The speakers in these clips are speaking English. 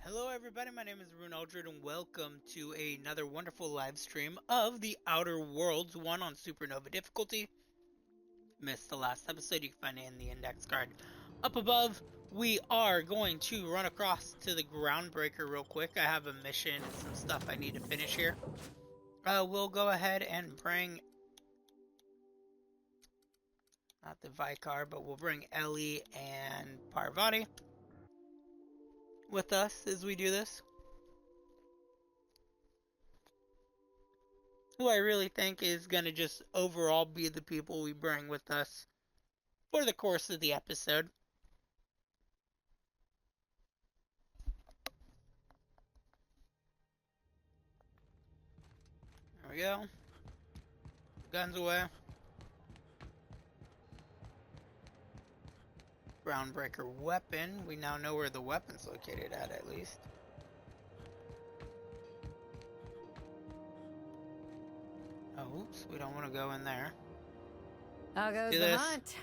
Hello everybody, my name is Ryunn Eldred and welcome to another wonderful live stream of The Outer Worlds 1 on Supernova difficulty. Missed the last episode, you can find it in the index card up above. We are going to run across to the Groundbreaker real quick. I have a mission and some stuff I need to finish here. We'll go ahead and bring, not the Vicar, but we'll bring Ellie and Parvati with us as we do this. Who I really think is going to just overall be the people we bring with us for the course of the episode. There we go. Guns away. Groundbreaker weapon. We now know where the weapon's located at least. Oh, oops. We don't want to go in there. How goes the hunt?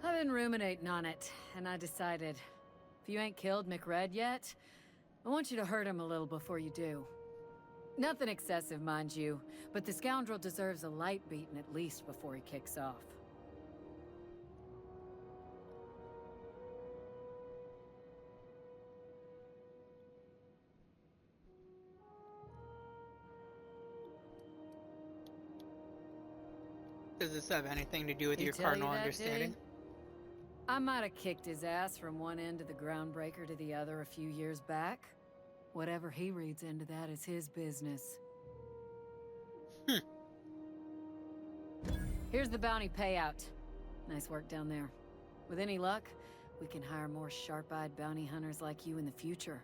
I've been ruminating on it, and I decided, if you ain't killed McRed yet, I want you to hurt him a little before you do. Nothing excessive, mind you, but the scoundrel deserves a light beating at least before he kicks off. Does this have anything to do with your cardinal understanding? I might have kicked his ass from one end of the Groundbreaker to the other a few years back. Whatever he reads into that is his business. Here's the bounty payout. Nice work down there. With any luck, we can hire more sharp-eyed bounty hunters like you in the future.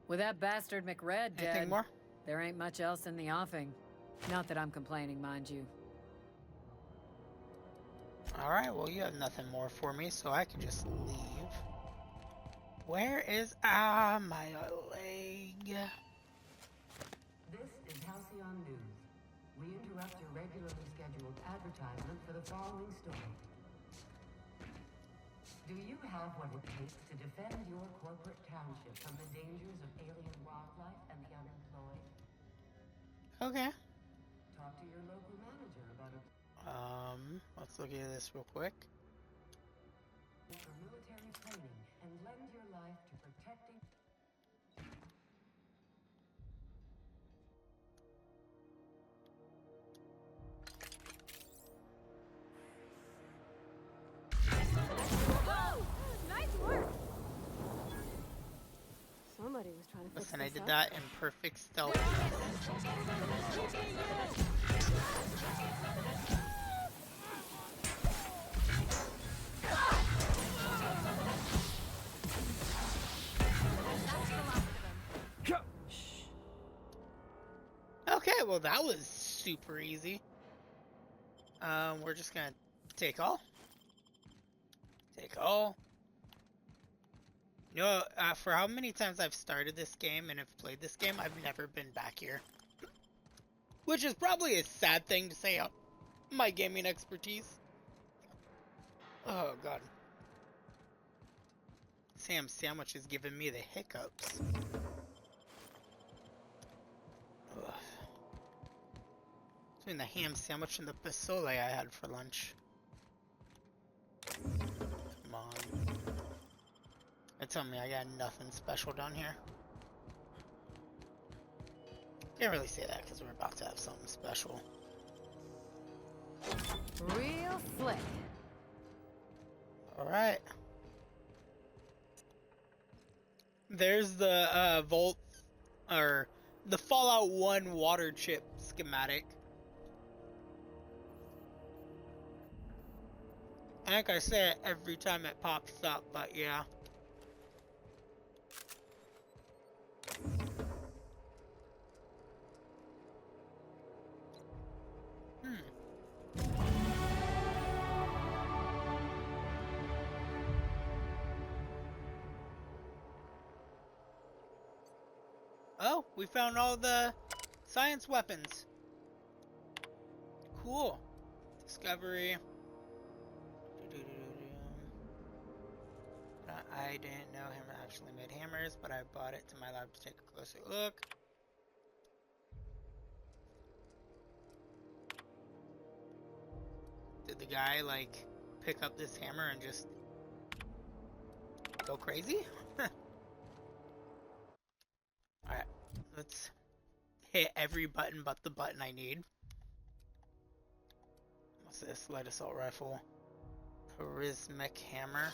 With that bastard McRed dead, Anything more? There ain't much else in the offing. Not that I'm complaining, mind you. Alright, well you have nothing more for me, so I can just leave. Where is... my leg. This is Halcyon News. We interrupt your regularly scheduled advertisement for the following story. Do you have what it takes to defend your corporate township from the dangers of alien wildlife and the unemployed? Okay. Talk to your local manager about it. Let's look at this real quick. For military training and lend your life to protecting... Nice work. Somebody was trying to fix Listen, this I did up. that in perfect stealth. Okay, well that was super easy. We're just gonna take all. Take all. You know, for how many times I've started this game and have played this game, I've never been back here. Which is probably a sad thing to say out my gaming expertise. Oh god. Sam Sandwich is giving me the hiccups. Ugh. Between the ham sandwich and the pozole I had for lunch. Come on. Tell me I got nothing special down here. Can't really say that because we're about to have something special. Real slick. Alright. There's the Volt, or the Fallout 1 water chip schematic. I think I say it every time it pops up, but yeah. Oh, we found all the science weapons. Cool. Discovery. I didn't know him actually made hammers, but I bought it to my lab to take a closer look. Did the guy, like, pick up this hammer and just go crazy? Alright, let's hit every button but the button I need. What's this? Light assault rifle. Charismatic hammer.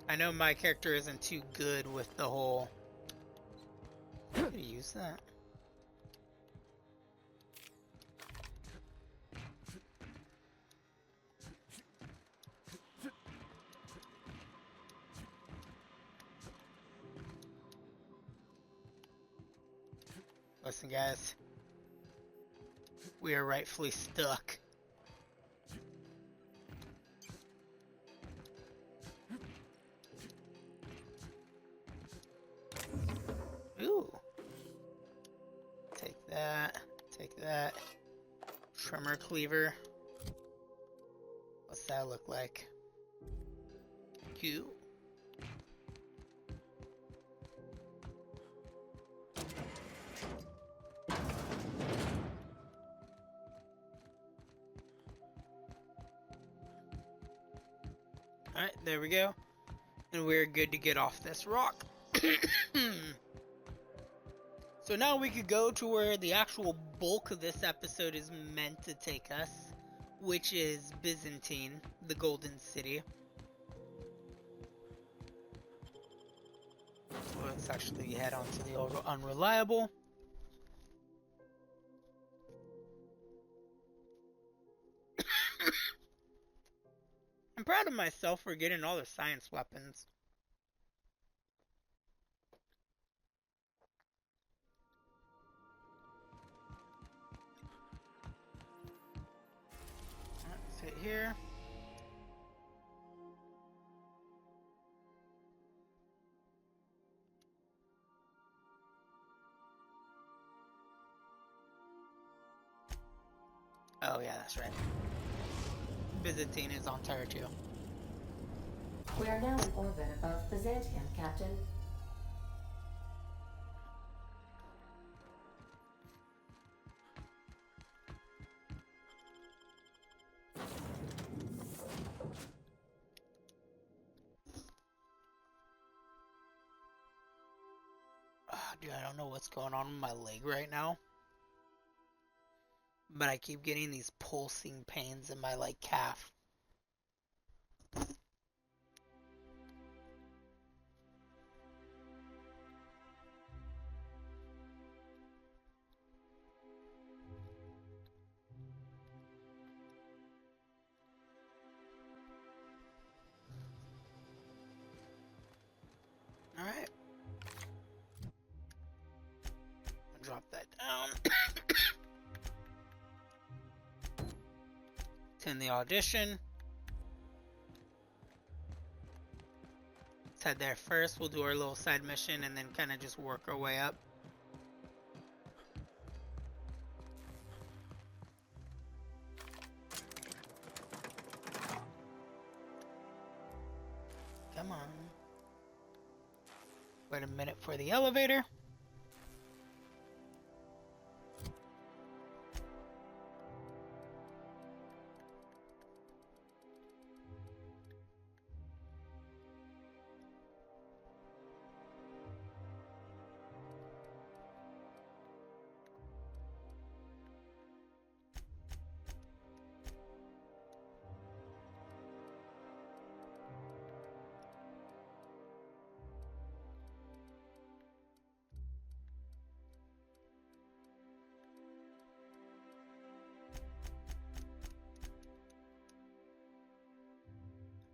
I know my character isn't too good with the whole... I'm gonna use that. Listen, guys. We are rightfully stuck. Ooh. Take that. Take that. Trimmer cleaver. What's that look like? Cute. Alright, there we go. And we're good to get off this rock. So now we could go to where the actual bulk of this episode is meant to take us, which is Byzantium, the Golden City. So let's actually head on to the Unreliable. I'm proud of myself for getting all the science weapons. Let's hit here. Oh yeah, that's right. Byzantium is on Terra 2. We are now in orbit above Byzantium, Captain. Dude, I don't know what's going on with my leg right now, but I keep getting these pulsing pains in my, like, calf. Alright. Drop that down. Attend the audition. Let's head there first. We'll do our little side mission and then kind of just work our way up. Come on. Wait a minute for the elevator.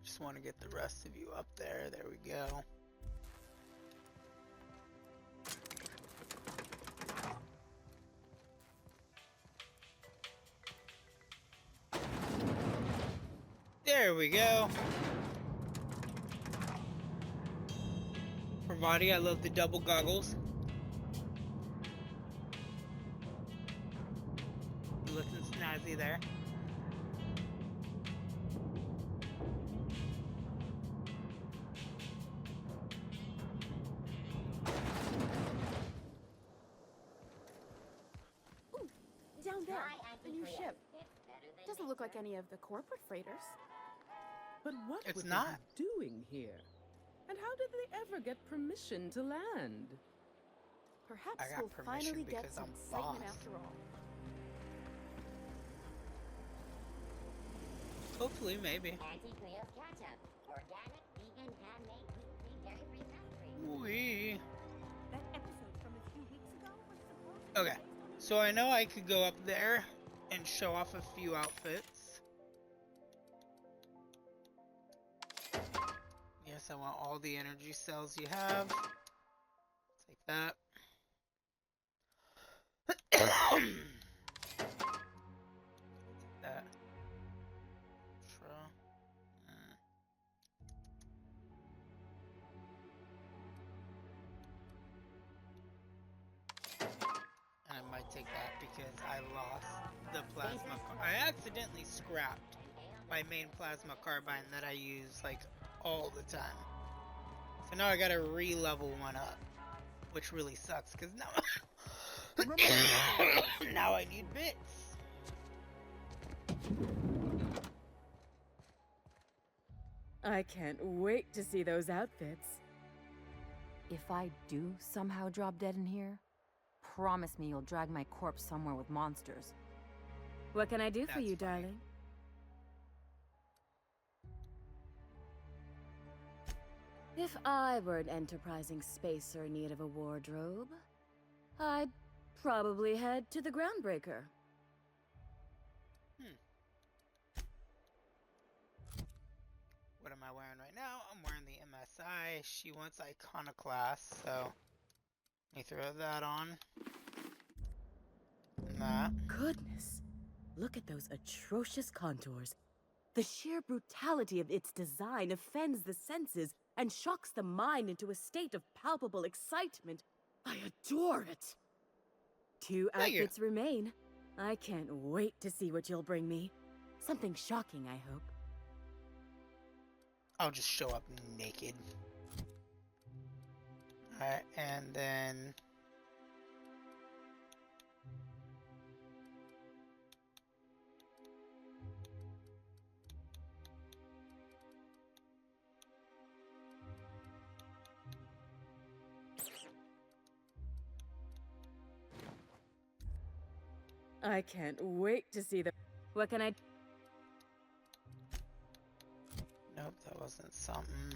Just want to get the rest of you up there. There we go. There we go. For body, I love the double goggles. snazzy there. Down there, the new ship. Doesn't look like any of the corporate freighters. But what It's were not. they doing here? And how did they ever get permission to land? Perhaps I got we'll permission finally get because some I'm excitement boss. after all. Hopefully, maybe. Anti-Creole ketchup. Organic, vegan, handmade, gluten-free, dairy-free, milk-free. Wee. That episode from a few weeks ago was supposed to be Okay, so I know I could go up there and show off a few outfits. Yes, I want all the energy cells you have. Take that. That. Ultra. And I might take that because I lost the plasma. I accidentally scrapped my main plasma carbine that I use like all the time. So now I gotta re-level one up, which really sucks because now now I need bits. I can't wait to see those outfits. If I do somehow drop dead in here, promise me you'll drag my corpse somewhere with monsters. What can I do for That's you, funny. darling? If I were an enterprising spacer in need of a wardrobe, I'd probably head to the Groundbreaker. What am I wearing right now? I'm wearing the MSI. She wants Iconoclast, so let me throw that on. And that. Goodness, look at those atrocious contours. The sheer brutality of its design offends the senses and shocks the mind into a state of palpable excitement. I adore it. 2 Thank you. outfits remain. I can't wait to see what you'll bring me. Something shocking, I hope. I'll just show up naked. Alright, and then... I can't wait to see the... What can I... Nope, that wasn't something.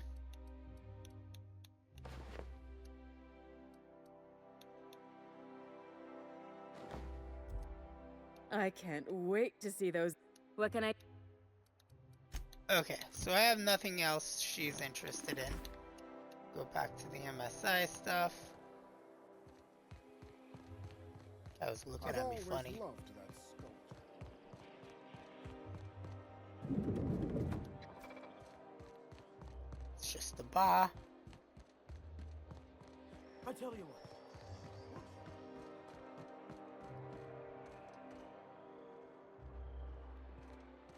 I can't wait to see those... What can I... Okay, so I have nothing else she's interested in. Go back to the MSI stuff. That was looking at me funny. It's just the bar. I tell you what.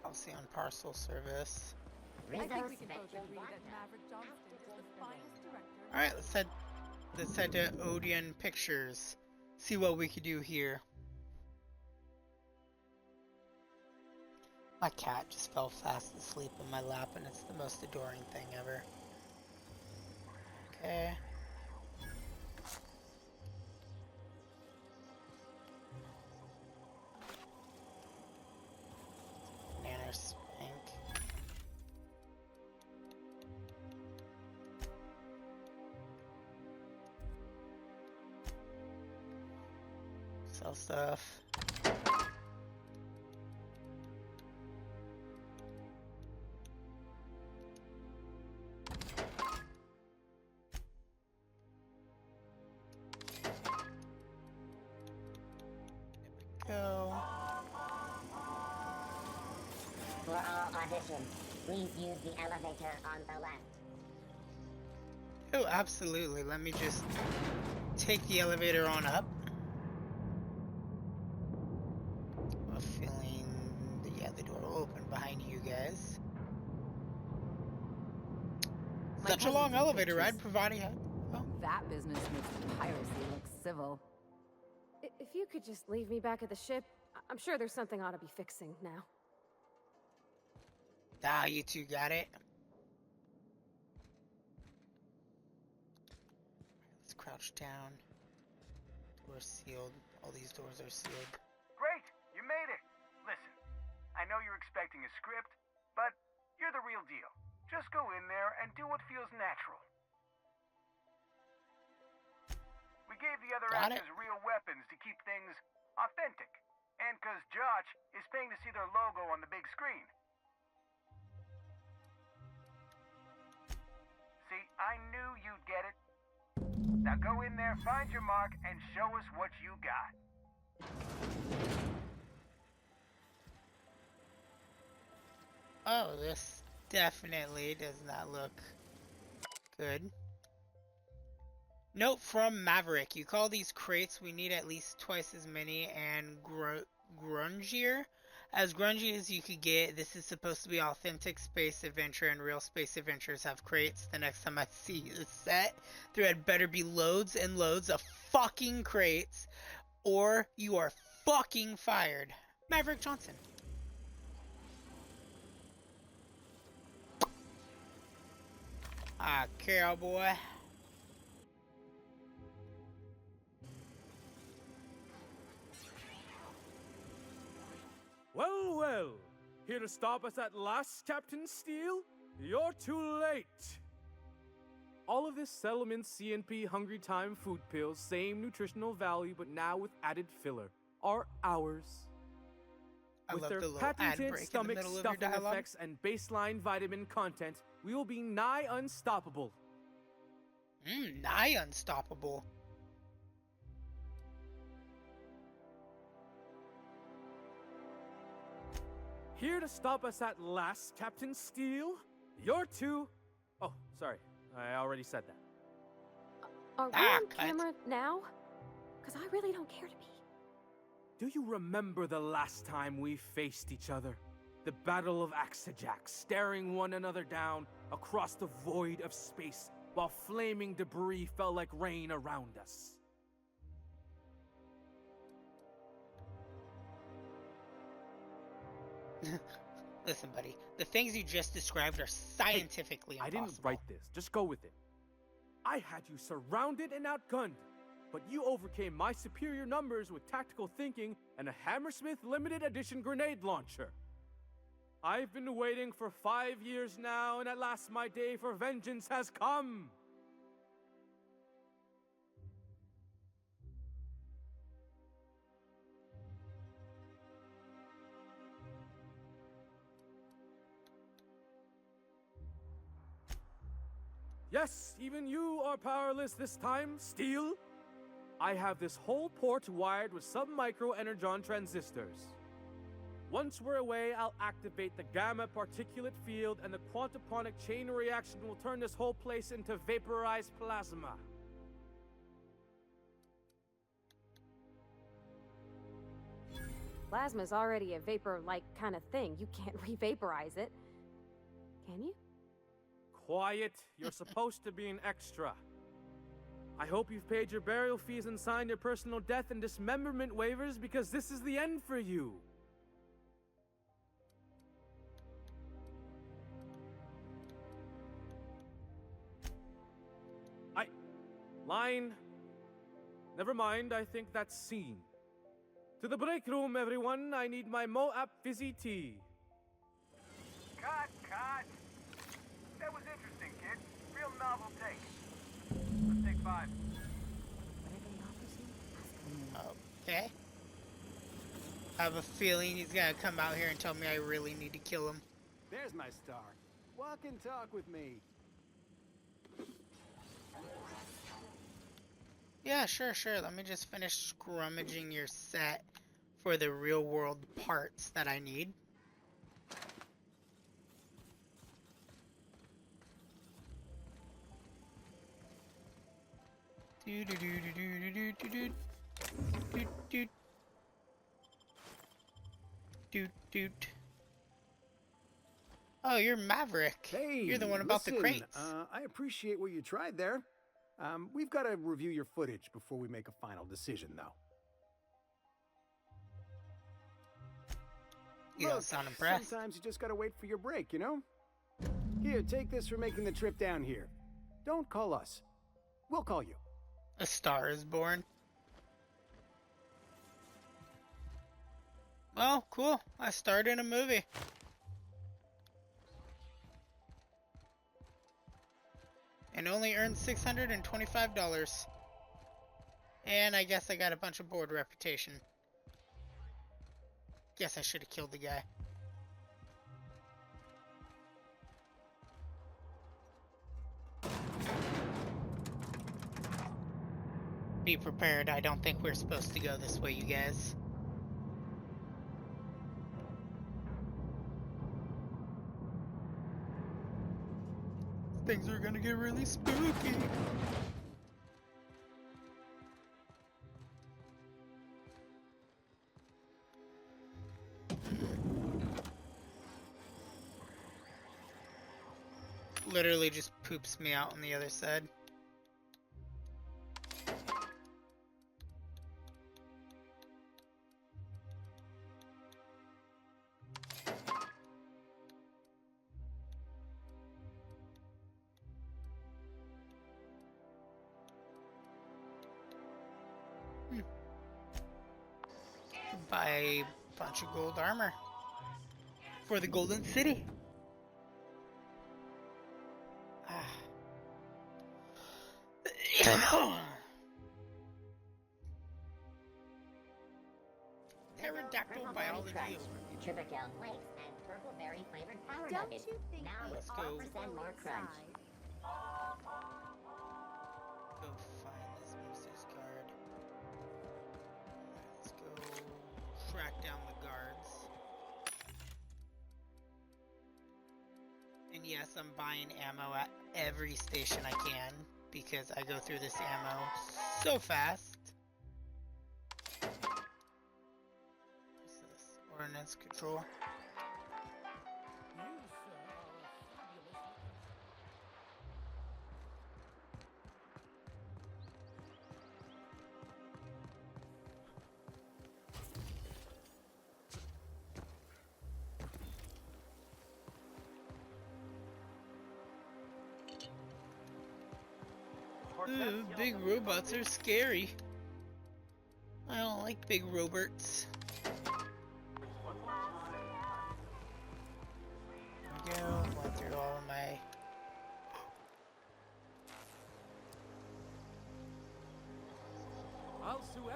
I'll see on parcel service. I think Rizzo we can both Spectrum agree that Vodka. Maverick Johnston is the finest director. Alright, let's head to Odeon Pictures. See what we could do here. My cat just fell fast asleep in my lap and it's the most adoring thing ever. Okay. Banana spank. Sell stuff. Go. For all auditions, please use the elevator on the left. Oh, absolutely. Let me just take the elevator on up. A feeling Such a long elevator ride, providing a... Oh. That business makes piracy look civil. If you could just leave me back at the ship, I'm sure there's something ought to be fixing now. Ah, you two got it. Let's crouch down. Doors sealed. All these doors are sealed. Great! You made it! Listen, I know you're expecting a script, but you're the real deal. Just go in there and do what feels natural. We gave the other actors real weapons to keep things authentic. And 'cause Josh is paying to see their logo on the big screen. See, I knew you'd get it. Now go in there, find your mark, and show us what you got. Oh, this definitely does not look good. Note from Maverick. You call these crates, we need at least twice as many and grungier. As grungy as you could get, this is supposed to be authentic space adventure, and real space adventures have crates. The next time I see the set, there had better be loads and loads of fucking crates, or you are fucking fired. Maverick Johnson. Ah, cowboy. Well, well. Here to stop us at last, Captain Steele? You're too late. All of this settlement CNP Hungry Time food pills, same nutritional value, but now with added filler, are ours. With their patented stomach stuffing effects and baseline vitamin content, we will be nigh unstoppable. Nigh unstoppable. Here to stop us at last, Captain Steele? You're too... Oh, sorry. I already said that. Are we on camera now? Because I really don't care to be. Do you remember the last time we faced each other? The Battle of Axejack, staring one another down across the void of space while flaming debris fell like rain around us. Listen, buddy. The things you just described are scientifically impossible. I didn't write this. Just go with it. I had you surrounded and outgunned, but you overcame my superior numbers with tactical thinking and a Hammersmith limited edition grenade launcher. I've been waiting for 5 years now, and at last my day for vengeance has come. Yes, even you are powerless this time, Steel. I have this whole port wired with sub-micro energon transistors. Once we're away, I'll activate the gamma particulate field, and the quantaponic chain reaction will turn this whole place into vaporized plasma. Plasma's already a vapor-like kind of thing. You can't re-vaporize it. Can you? Quiet. You're supposed to be an extra. I hope you've paid your burial fees and signed your personal death and dismemberment waivers, because this is the end for you. Line. Never mind, I think that's scene. To the break room, everyone. I need my Moab fizzy tea. Cut! That was interesting, kid. Real novel take. Let's take 5. Okay. I have a feeling he's gonna come out here and tell me I really need to kill him. There's my star. Walk and talk with me. Yeah, sure. Let me just finish scrummaging your set for the real world parts that I need. Oh, you're Maverick. Hey, you're the one about the crates. I appreciate what you tried there. We've got to review your footage before we make a final decision, though. You don't sound impressed. Sometimes you just gotta wait for your break, you know? Here, take this for making the trip down here. Don't call us. We'll call you. A Star is Born. Well, cool. I starred in a movie. And only earned $625. And I guess I got a bunch of board reputation. Guess I should have killed the guy. Be prepared, I don't think we're supposed to go this way, you guys. Things are gonna get really spooky. Literally just poops me out on the other side. Buy a bunch of gold armor for the Golden City. Pterodactyl biology. Tripical flakes and purple berry flavored power Don't nuggets. you think Now Let's with go. 4% more crunch. Go find this Moose's guard. Let's go track down the guards. And yes, I'm buying ammo at every station I can because I go through this ammo so fast. What's this? Ordnance control. Ooh, big robots are scary. I don't like big robots. There we go. Went through all of my...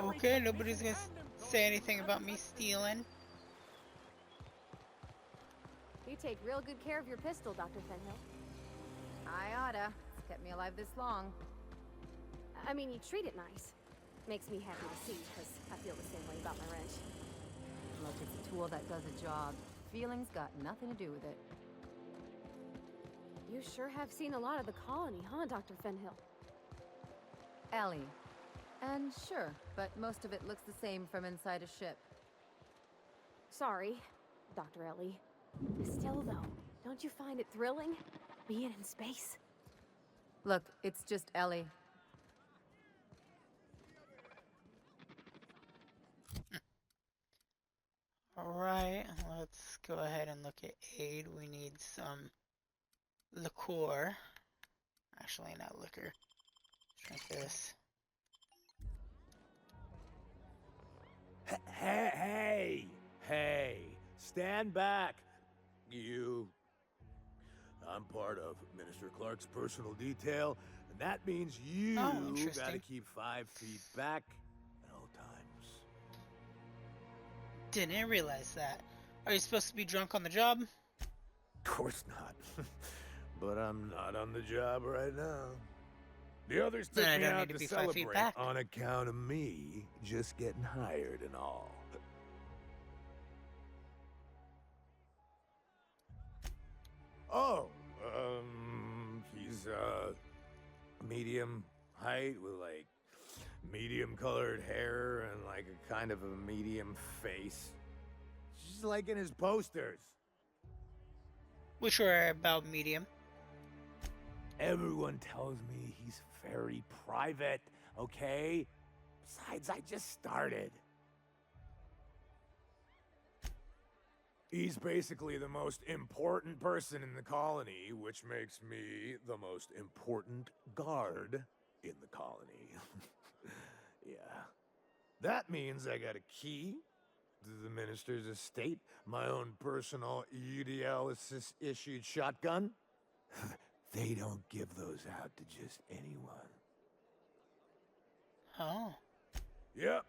Okay, nobody's gonna say anything about me stealing. You take real good care of your pistol, Dr. Fenhill. I oughta. It's kept me alive this long. I mean, you treat it nice. Makes me happy to see, because I feel the same way about my wrench. Look, it's a tool that does a job. Feelings got nothing to do with it. You sure have seen a lot of the colony, huh, Dr. Fenhill? Ellie. And sure, but most of it looks the same from inside a ship. Sorry, Dr. Ellie. Still, though, don't you find it thrilling, being in space? Look, it's just Ellie. Alright, let's go ahead and look at aid. We need some liqueur. Actually, not liquor. Drink this. Hey, stand back, you. I'm part of Minister Clark's personal detail, and that means you gotta keep 5 feet back at all times. Didn't realize that. Are you supposed to be drunk on the job? Of course not. But I'm not on the job right now. The others took me out to celebrate on account of me just getting hired and all. Oh, he's medium height with like medium colored hair and like a kind of a medium face. Just like in his posters. Which are about medium. Everyone tells me he's very private, okay? Besides, I just started. He's basically the most important person in the colony, which makes me the most important guard in the colony. Yeah. That means I got a key to the minister's estate, my own personal UDL-issued shotgun. They don't give those out to just anyone. Oh. Yep.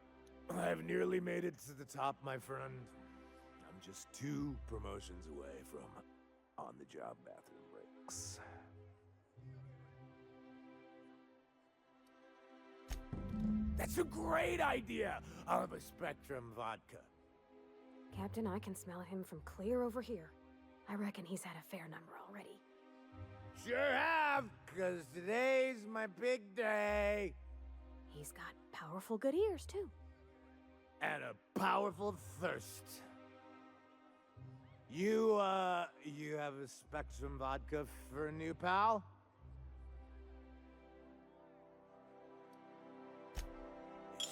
I've nearly made it to the top, my friend. I'm just 2 promotions away from on-the-job bathroom breaks. That's a great idea! I'll have a Spectrum vodka. Captain, I can smell him from clear over here. I reckon he's had a fair number already. Sure have, 'cause today's my big day. He's got powerful good ears, too. And a powerful thirst. You have a Spectrum vodka for a new pal?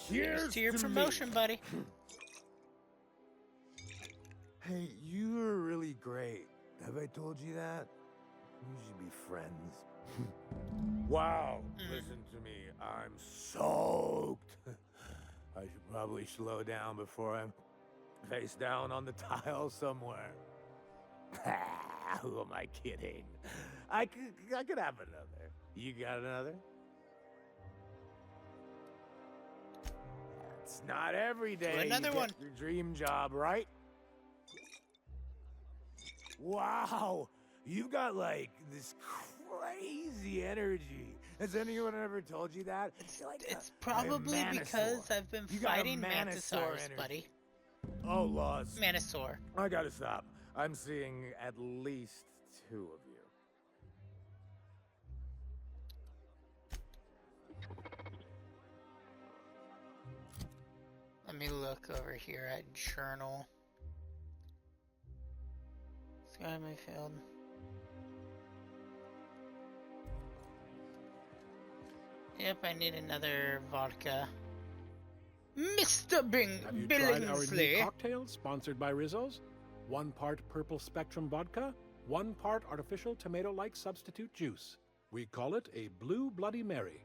Here's to your promotion, buddy. Hey, you were really great. Have I told you that? We should be friends. Wow, listen to me. I'm soaked. I should probably slow down before I'm face down on the tile somewhere. Who am I kidding? I could have another. You got another? It's not every day Another you get one. your dream job, right? Wow, you've got like this crazy energy. Has anyone ever told you that? It's probably because I've been fighting Mantisaurs, buddy. Oh, laws. Manosaur. I gotta stop. I'm seeing at least 2 of you. Let me look over here at journal. Sky Mayfield. Yep, I need another vodka. Mr. Have you tried our new Billingsley. cocktail sponsored by Rizzo's? 1 part purple Spectrum vodka, 1 part artificial tomato-like substitute juice. We call it a Blue Bloody Mary.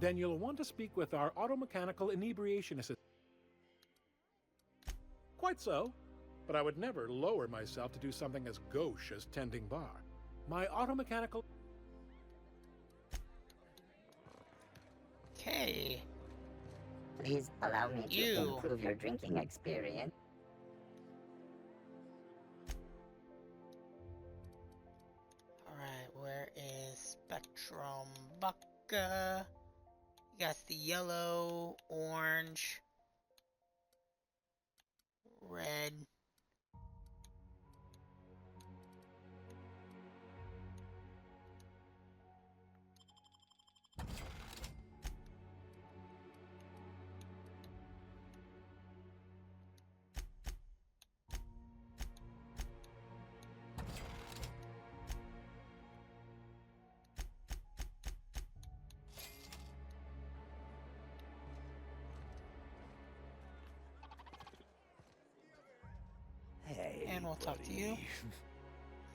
Then you'll want to speak with our automechanical inebriation assistant. Quite so, but I would never lower myself to do something as gauche as tending bar. My automechanical... Okay. Please allow me to improve your drinking experience. Alright, where is Spectrum Vodka? You got the yellow, orange, red. Hey, And we'll talk to you. buddy.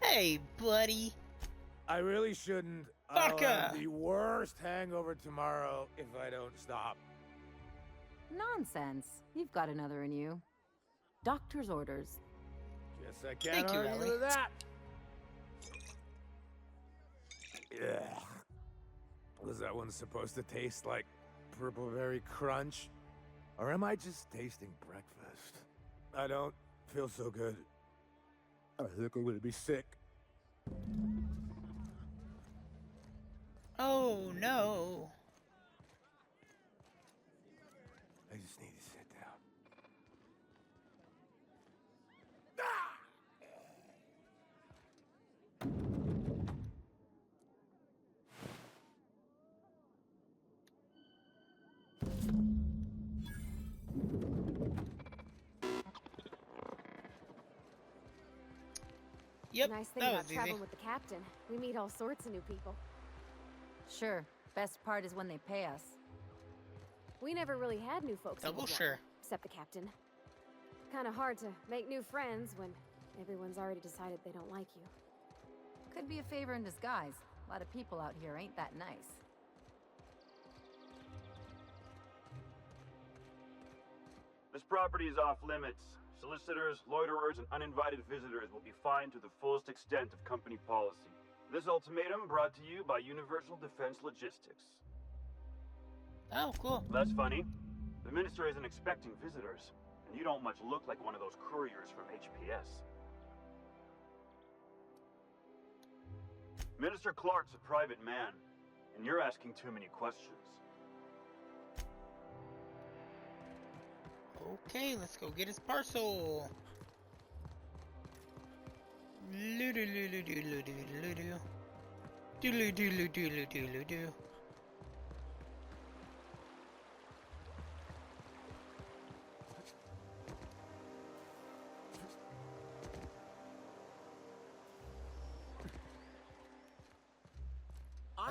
Hey, buddy. I really shouldn't. Vodka! I'll have the worst hangover tomorrow if I don't stop. Nonsense. You've got another in you. Doctor's orders. Guess I can't Thank you, argue Ellie. with that. Ugh. Was that one supposed to taste like Purple Berry Crunch? Or am I just tasting breakfast? I don't feel so good. I think I'm gonna be sick. Oh, no. I just need to sit down. Yep, Nice thing that about was traveling easy. with the captain. We meet all sorts of new people. Sure. Best part is when they pay us. We never really had new folks in Double the sure. except the captain. Kind of hard to make new friends when everyone's already decided they don't like you. Could be a favor in disguise. A lot of people out here ain't that nice. This property is off limits. Solicitors, loiterers, and uninvited visitors will be fined to the fullest extent of company policy. This ultimatum brought to you by Universal Defense Logistics. Oh, cool. That's funny. The minister isn't expecting visitors, and you don't much look like one of those couriers from HPS. Minister Clark's a private man, and you're asking too many questions. Okay, let's go get his parcel. I'm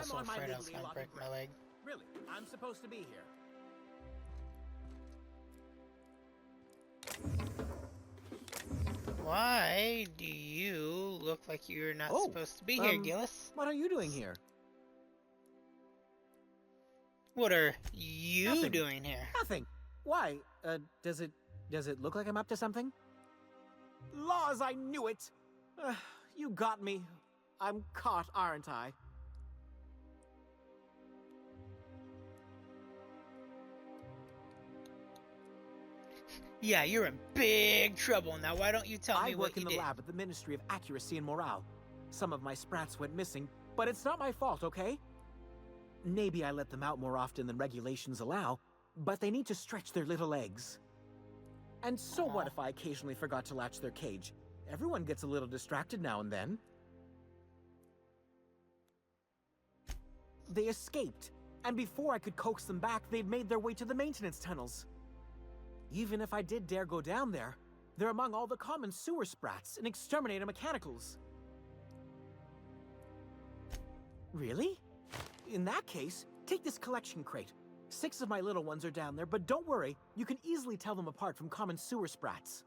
so on my afraid I was legally gonna break allotted my leg. Really? I'm supposed to be here. Why do you look like you're not supposed to be here, Gillis? What are you doing here? What are you doing here? Nothing. Why? Does it look like I'm up to something? Laws, I knew it. You got me. I'm caught, aren't I? Yeah, you're in big trouble. Now, why don't you tell me I what work in you the did? lab at the Ministry of Accuracy and Morale. Some of my sprats went missing, but it's not my fault, okay? Maybe I let them out more often than regulations allow, but they need to stretch their little legs. And so what if I occasionally forgot to latch their cage? Everyone gets a little distracted now and then. They escaped, and before I could coax them back, they'd made their way to the maintenance tunnels. Even if I did dare go down there, they're among all the common sewer sprats and exterminator mechanicals. Really? In that case, take this collection crate. 6 of my little ones are down there, but don't worry, you can easily tell them apart from common sewer sprats.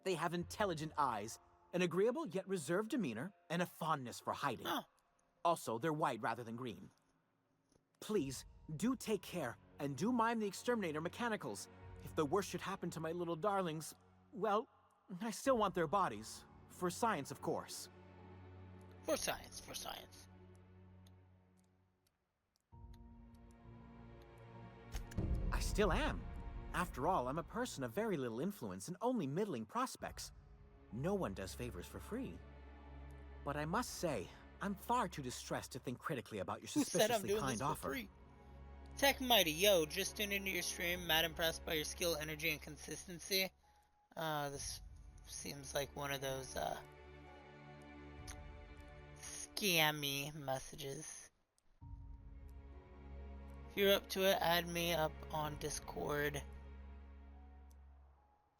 They have intelligent eyes, an agreeable yet reserved demeanor, and a fondness for hiding. Also, they're white rather than green. Please, do take care, and do mind the exterminator mechanicals. If the worst should happen to my little darlings, well, I still want their bodies. For science, of course. For science, for science. I still am. After all, I'm a person of very little influence and only middling prospects. No one does favors for free. But I must say, I'm far too distressed to think critically about your Who said I'm suspiciously doing kind this for offer. free? Tech Mighty, yo, just tuned into your stream. Mad impressed by your skill, energy, and consistency. This seems like one of those, scammy messages. If you're up to it, add me up on Discord.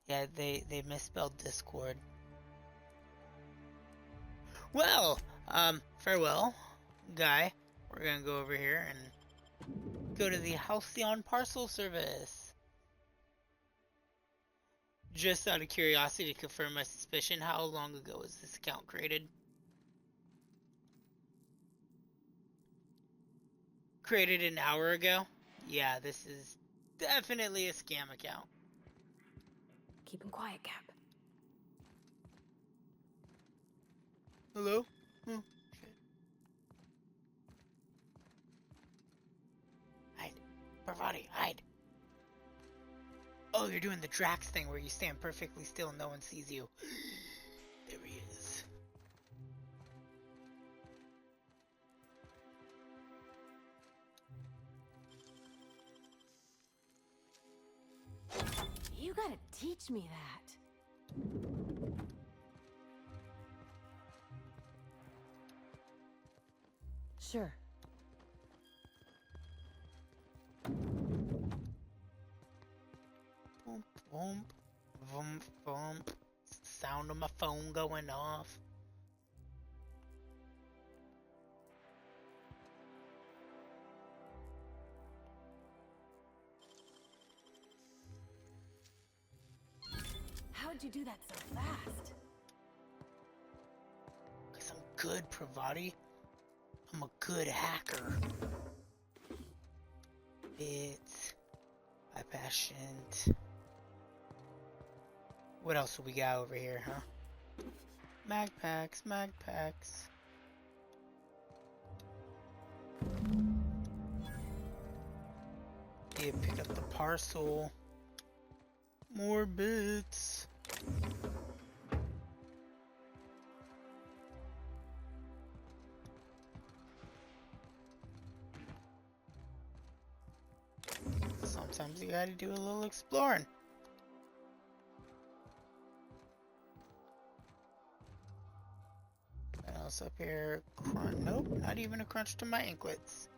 Yeah, they misspelled Discord. Well, farewell, guy. We're gonna go over here and go to the Halcyon Parcel Service. Just out of curiosity to confirm my suspicion, how long ago was this account created? Created an hour ago? Yeah, this is definitely a scam account. Keep him quiet, Cap. Hello? Oh, shit. Hide. Parvati, hide. Oh, you're doing the Drax thing where you stand perfectly still and no one sees you. There he is. You gotta teach me that. Sure. Boom, boom, boom, boom. Sound of my phone going off. How'd you do that so fast? Because I'm good, Pravati. I'm a good hacker. Bits. My patient. What else do we got over here, huh? Mag packs, mag packs. Yeah, pick up the parcel. More bits. Sometimes you gotta do a little exploring. What else up here? Nope, not even a crunch to my anklets.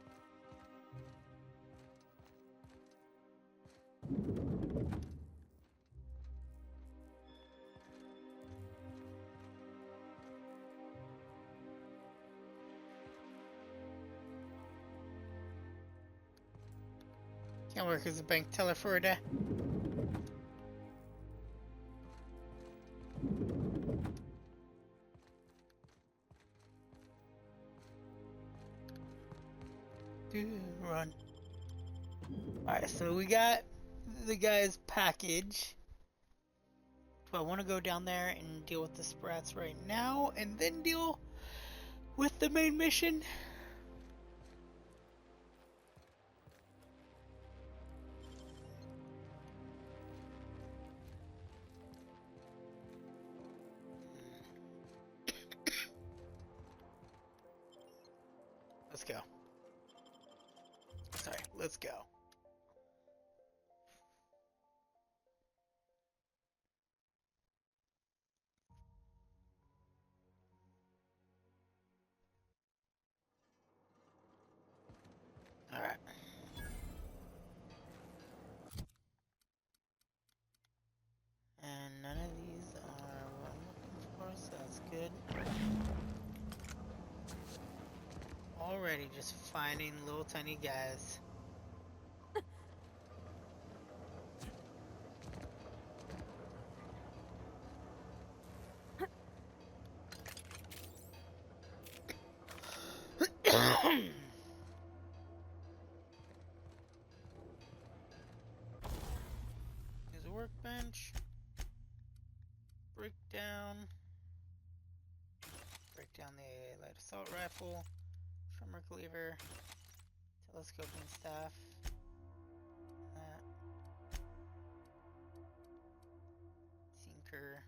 Can't work as a bank teller for a day. Run. Alright, so we got the guy's package. Do I want to go down there and deal with the sprats right now and then deal with the main mission? Let's go. Sorry, let's go. All right. And none of these are what I'm looking for, so that's good. Already just finding little tiny guys. There's a workbench. Break down the light assault rifle. Tremor cleaver. Telescoping staff. That. Tinker.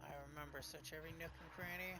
I remember search every nook and cranny.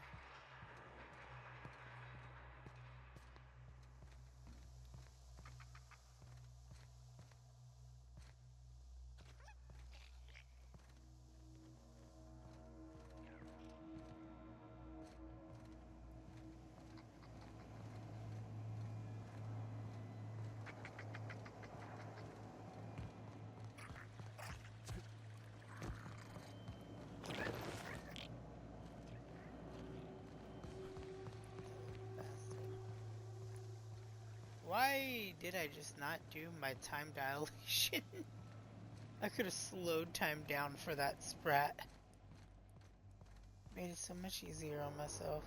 Why did I just not do my time dilation? I could have slowed time down for that sprat. Made it so much easier on myself.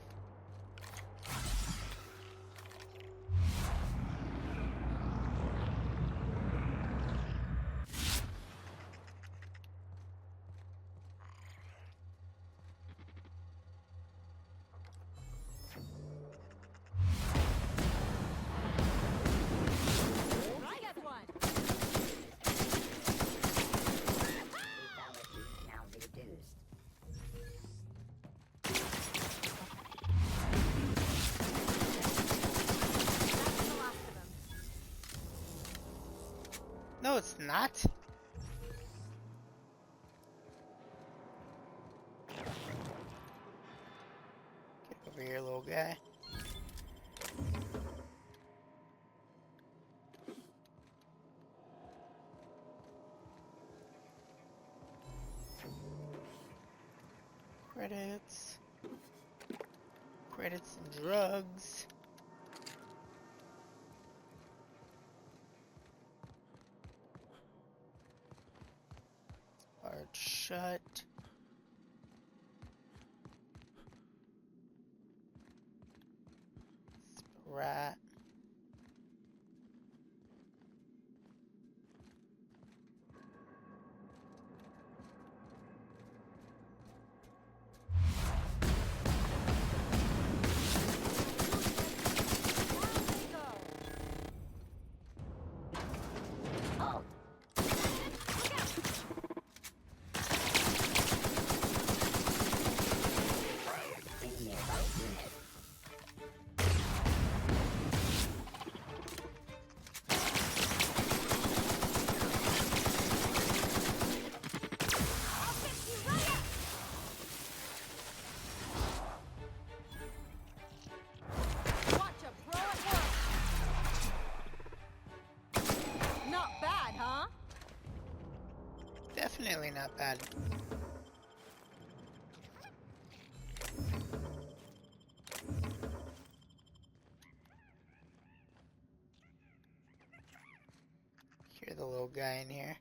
No, it's not. Get over here, little guy. Credits. Credits and drugs. Hard shut. Sprat. Definitely not bad. Hear the little guy in here.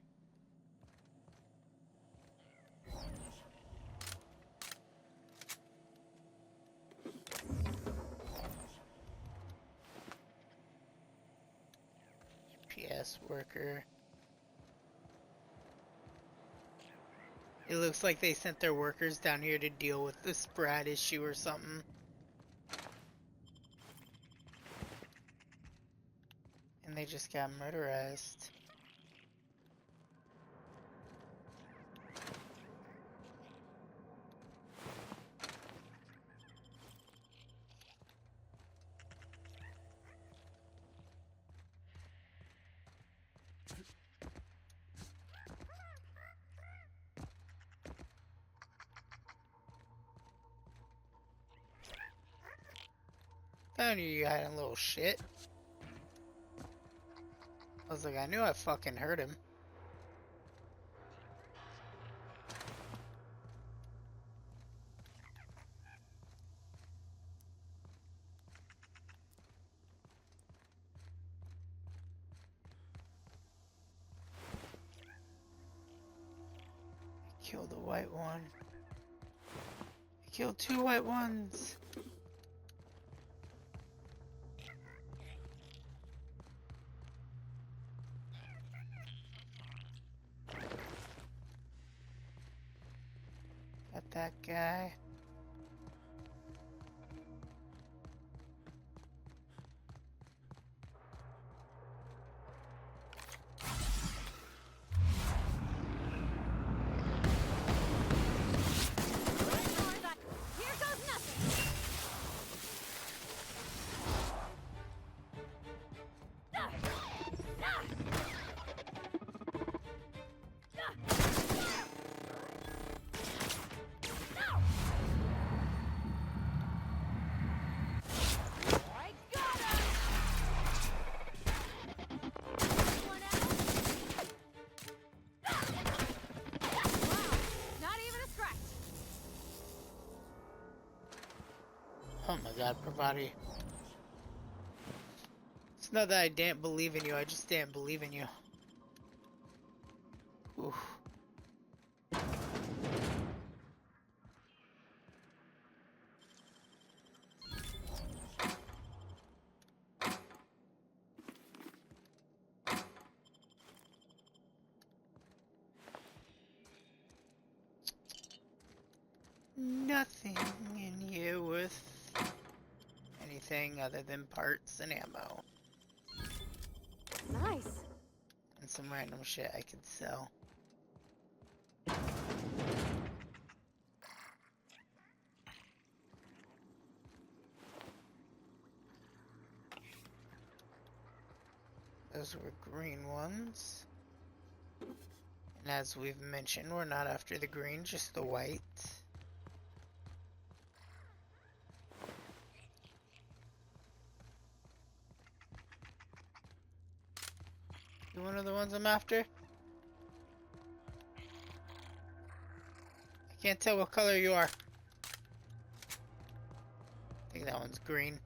UPS worker. It looks like they sent their workers down here to deal with the Sprat issue or something. And they just got murderized. Found you hiding, little shit. I was like, I knew I fucking heard him. I killed the white one. I killed 2 white ones. Got that guy. Oh my god, Pravati. It's not that I didn't believe in you, I just didn't believe in you. Oof. Nothing in here with anything other than parts and ammo. Nice. And some random shit I could sell. Those were green ones. And as we've mentioned, we're not after the green, just the white. You one of the ones I'm after? I can't tell what color you are. think that one's green.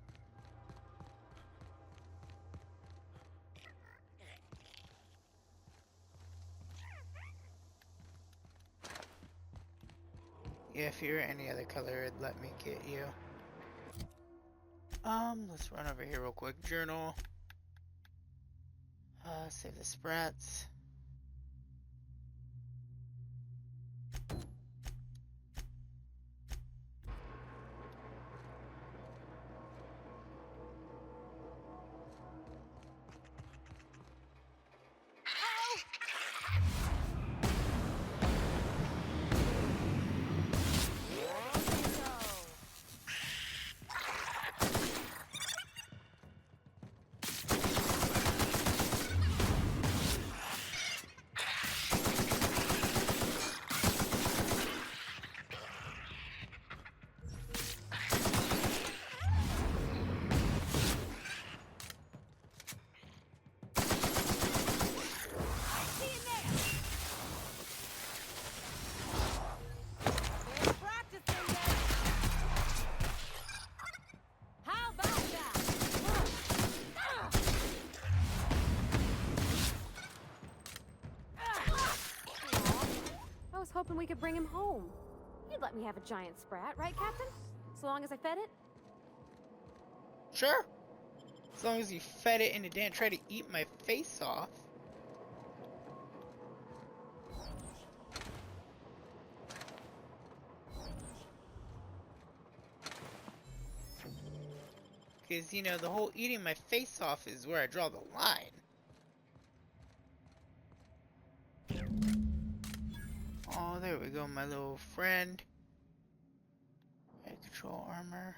Yeah, if you're any other color, it'd let me get you. Let's run over here real quick. Journal. Save the sprats. Hoping we could bring him home. You'd let me have a giant sprat, right, Captain? So long as I fed it? Sure. As long as you fed it and it didn't try to eat my face off. Because, you know, the whole eating my face off is where I draw the line. Oh, there we go, my little friend. Air control armor.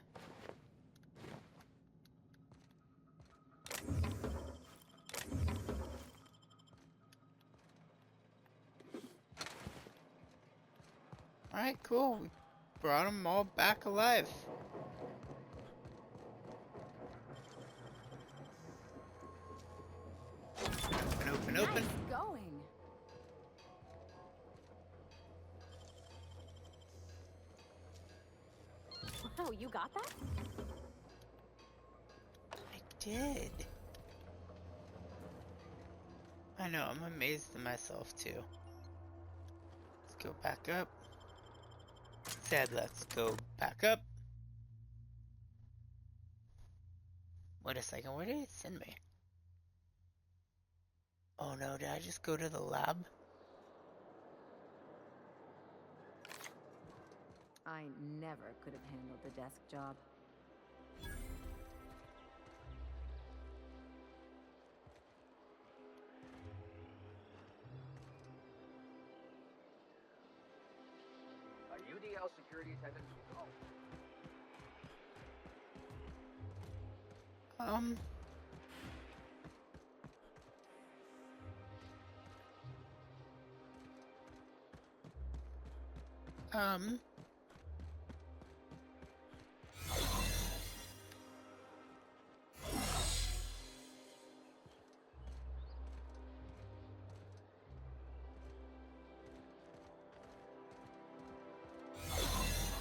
Alright, cool. We brought them all back alive. Open. Nice going. Oh, you got that? I did. I know, I'm amazed at myself too. Let's go back up. Said let's go back up. Wait a second, where did it send me? Oh no, did I just go to the lab? I never could have handled the desk job. UDL security attendant.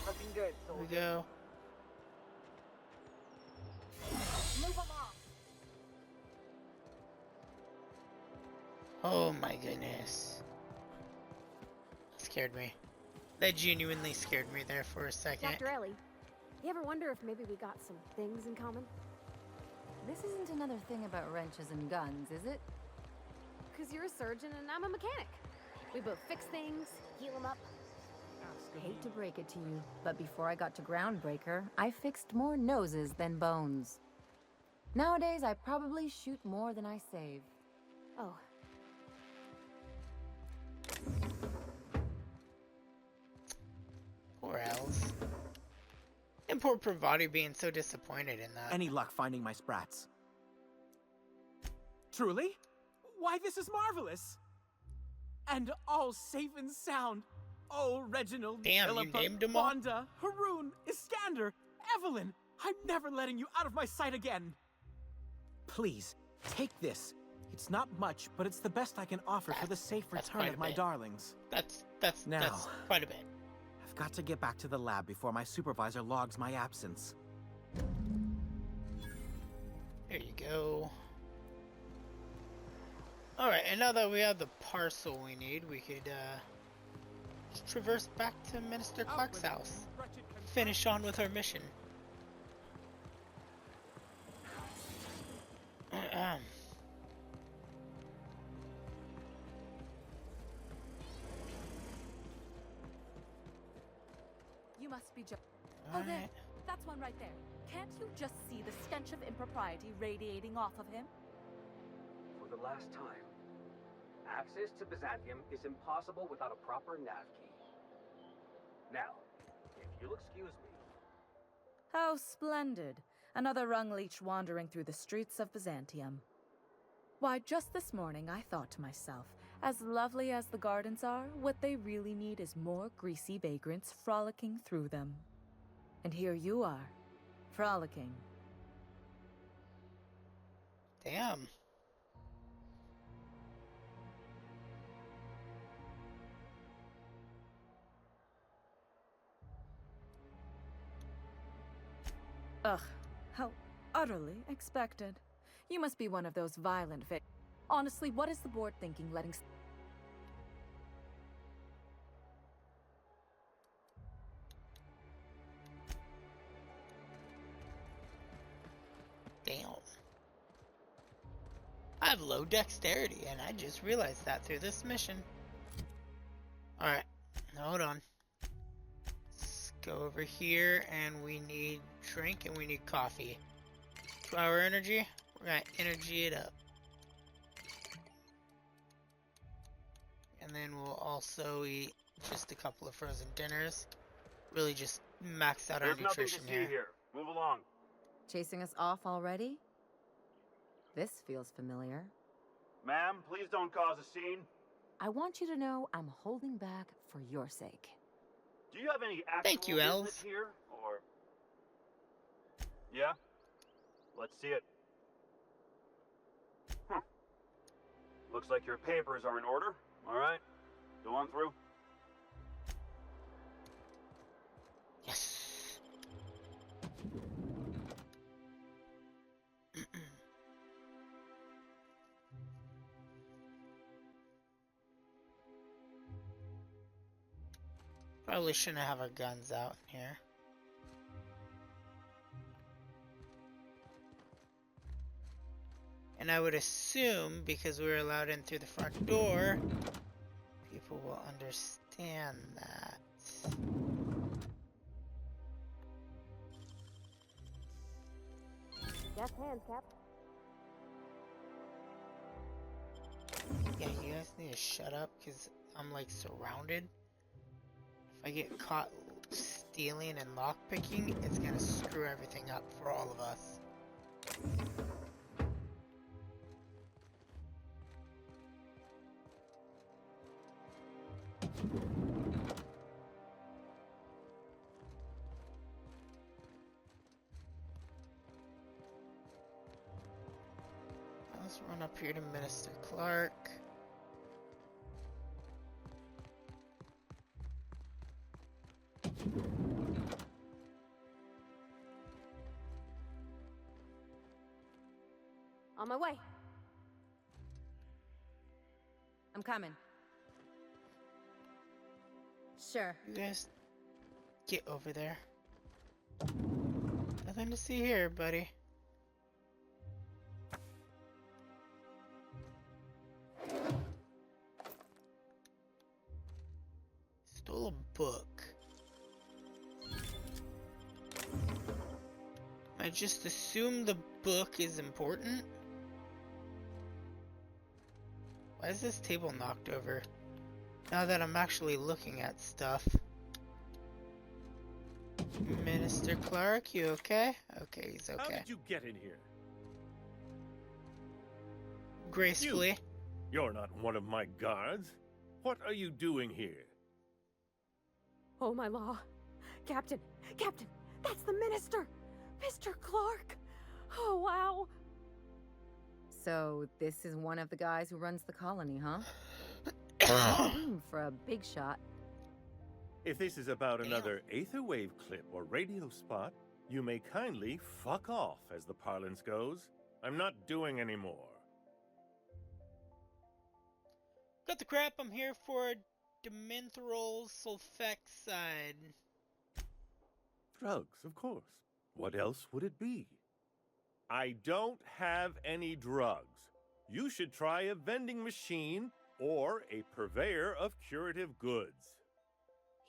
Looking good, Here we go. Move along. Oh my goodness. That scared me. That genuinely scared me there for a second. Dr. Ellie, you ever wonder if maybe we got some things in common? This isn't another thing about wrenches and guns, is it? Because you're a surgeon and I'm a mechanic. We both fix things, heal them up. I hate to break it to you, but before I got to Groundbreaker, I fixed more noses than bones. Nowadays, I probably shoot more than I save. Oh. Poor Els. And poor Pravati being so disappointed in that. Any luck finding my sprats? Truly? Why, this is marvelous! And all safe and sound. Oh, Reginald, damn, Philippa, you named them all? Wanda, Haroon, Iskander, Evelyn. I'm never letting you out of my sight again. Please, take this. It's not much, but it's the best I can offer for the safe return of my darlings. That's quite a bit. I've got to get back to the lab before my supervisor logs my absence. There you go. Alright, and now that we have the parcel we need, we could just traverse back to Minister Clark's house. Finish on with our mission. You must be Oh, there. That's one right there. Can't you just see the stench of impropriety radiating off of him? For the last time, access to Byzantium is impossible without a proper nav key. Now, if you'll excuse me. How splendid. Another rung leech wandering through the streets of Byzantium. Why, just this morning I thought to myself, as lovely as the gardens are, what they really need is more greasy vagrants frolicking through them. And here you are, frolicking. Damn. Ugh, how utterly expected. You must be one of those violent Honestly, what is the board thinking letting... Damn. I have low dexterity, and I just realized that through this mission. Alright, hold on. Let's go over here, and we need drink, and we need coffee. 2-hour energy. We're gonna energy it up. And then we'll also eat just a couple of frozen dinners. Really just max out our nutrition here. Move along. Chasing us off already? This feels familiar. Ma'am, please don't cause a scene. I want you to know I'm holding back for your sake. Do you have any actual Thank you, business here, or... Yeah? Let's see it. Looks like your papers are in order. All right, go on through. Yes. Probably shouldn't have our guns out here. And I would assume, because we were allowed in through the front door, people will understand that. Death hands, Cap. Yeah, you guys need to shut up, because I'm like surrounded. If I get caught stealing and lockpicking, it's gonna screw everything up for all of us. Let's run up here to Minister Clark. On my way. I'm coming. Sure. You guys get over there. Nothing to see here, buddy. Stole a book. I just assume the book is important. Why is this table knocked over? Now that I'm actually looking at stuff. Minister Clark, you okay? Okay, he's okay. How did you get in here? Gracefully. You're not one of my guards. What are you doing here? Oh, my law. Captain, that's the minister! Mr. Clark! Oh, wow! So, this is one of the guys who runs the colony, huh? Room for a big shot. If this is about another Aetherwave clip or radio spot, you may kindly fuck off, as the parlance goes. I'm not doing any more. Got the crap. I'm here for dimethyl sulfoxide. Drugs, of course. What else would it be? I don't have any drugs. You should try a vending machine or a purveyor of curative goods.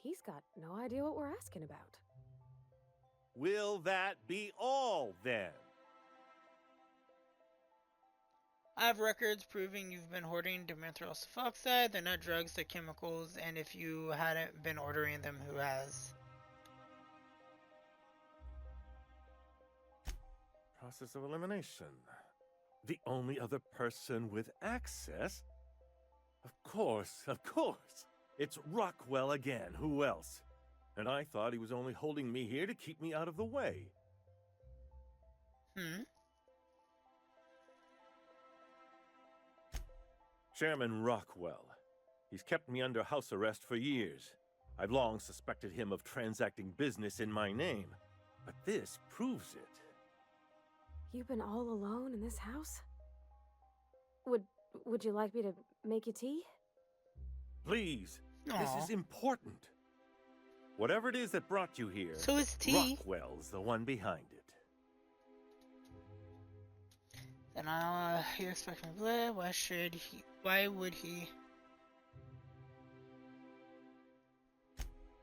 He's got no idea what we're asking about. Will that be all, then? I have records proving you've been hoarding dimethyl sulfoxide. They're not drugs, they're chemicals, and if you hadn't been ordering them, who has? Process of elimination. The only other person with access? Of course. It's Rockwell again. Who else? And I thought he was only holding me here to keep me out of the way. Chairman Rockwell. He's kept me under house arrest for years. I've long suspected him of transacting business in my name, but this proves it. You've been all alone in this house? Would you like me to make you tea? Please. Aww. This is important. Whatever it is that brought you here, so is tea. Rockwell's the one behind it. Then you expect me to live? Why would he?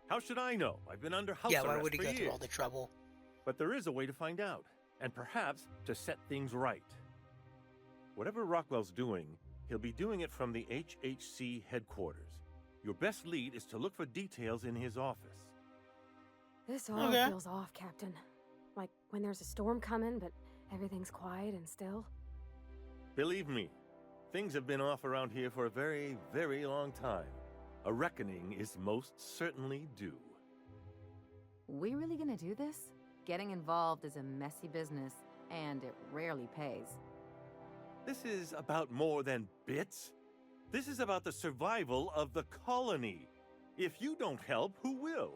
How should I know? I've been under house arrest why would he for go years. through all the trouble? But there is a way to find out, and perhaps to set things right. Whatever Rockwell's doing, he'll be doing it from the HHC headquarters. Your best lead is to look for details in his office. This all feels off, Captain. Like when there's a storm coming, but everything's quiet and still. Believe me, things have been off around here for a very, very long time. A reckoning is most certainly due. We really gonna do this? Getting involved is a messy business, and it rarely pays. This is about more than bits. This is about the survival of the colony. If you don't help, who will?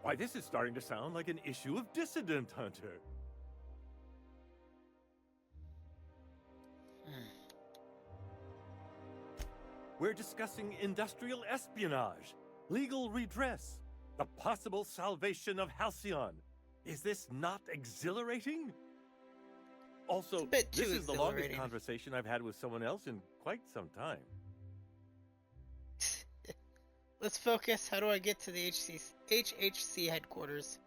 Why, this is starting to sound like an issue of Dissident Hunter. We're discussing industrial espionage, legal redress, the possible salvation of Halcyon. Is this not exhilarating? Also, this is the longest conversation I've had with someone else in quite some time. Let's focus. How do I get to the HHC headquarters?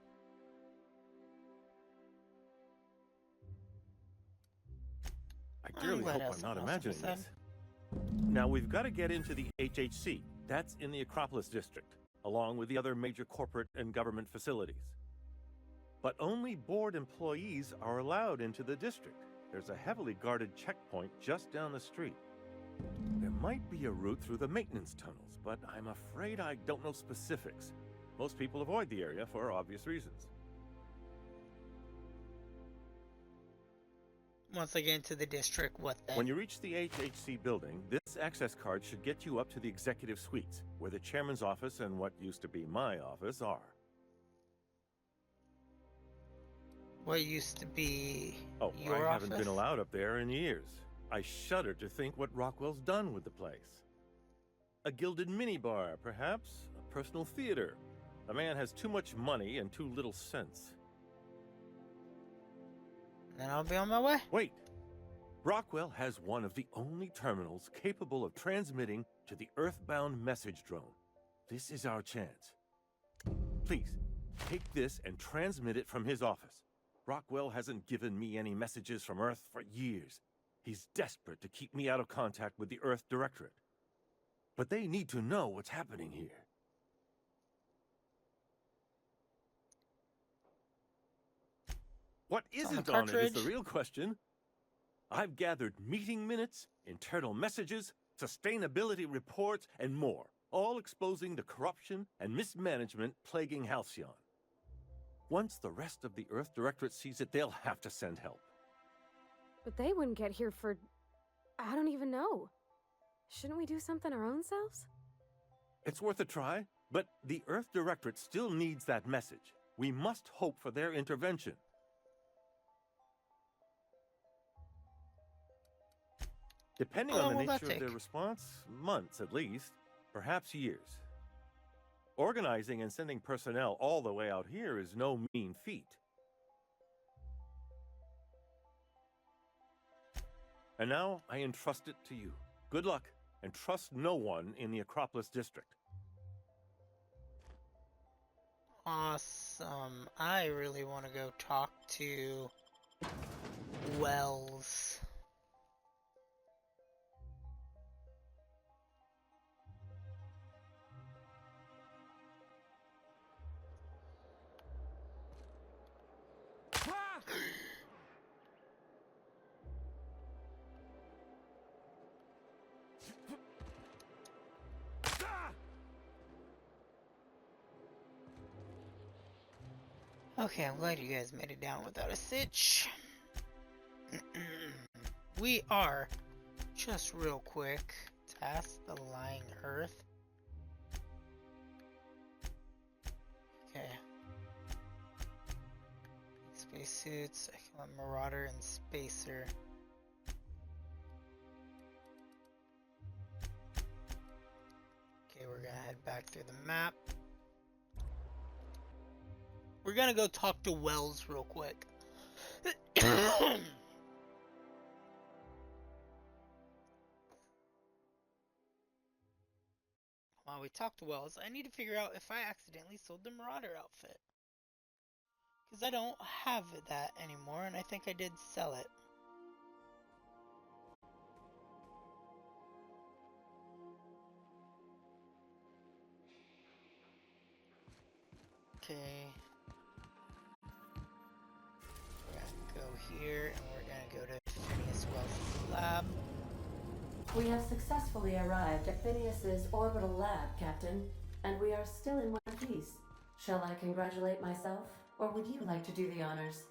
I dearly hope I'm not imagining this. Now, we've got to get into the HHC. That's in the Acropolis District, along with the other major corporate and government facilities. But only board employees are allowed into the district. There's a heavily guarded checkpoint just down the street. There might be a route through the maintenance tunnels, but I'm afraid I don't know specifics. Most people avoid the area for obvious reasons. Once I get into the district, what then? When you reach the HHC building, this access card should get you up to the executive suites, where the chairman's office and what used to be my office are. What used to be your office? I haven't been allowed up there in years. I shudder to think what Rockwell's done with the place. A gilded minibar, perhaps? A personal theater. The man has too much money and too little sense. Then I'll be on my way. Wait. Rockwell has one of the only terminals capable of transmitting to the Earthbound message drone. This is our chance. Please, take this and transmit it from his office. Rockwell hasn't given me any messages from Earth for years. He's desperate to keep me out of contact with the Earth Directorate. But they need to know what's happening here. What isn't on it is the real question. I've gathered meeting minutes, internal messages, sustainability reports, and more, all exposing the corruption and mismanagement plaguing Halcyon. Once the rest of the Earth Directorate sees it, they'll have to send help. But they wouldn't get here for... I don't even know. Shouldn't we do something our own selves? It's worth a try, but the Earth Directorate still needs that message. We must hope for their intervention. Depending on the nature of their response, months at least, perhaps years. Organizing and sending personnel all the way out here is no mean feat. And now I entrust it to you. Good luck, and trust no one in the Acropolis district. Awesome. I really want to go talk to Wells. Okay, I'm glad you guys made it down without a sitch. We are, just real quick, task the lying earth. Okay. Spacesuits, I kill a marauder and spacer. Okay, we're gonna head back through the map. We're gonna go talk to Wells real quick. While we talk to Wells, I need to figure out if I accidentally sold the Marauder outfit. Because I don't have that anymore, and I think I did sell it. Okay. Here, and we're gonna go to Phineas Wells' lab. We have successfully arrived at Phineas's orbital lab, Captain, and we are still in one piece. Shall I congratulate myself, or would you like to do the honors?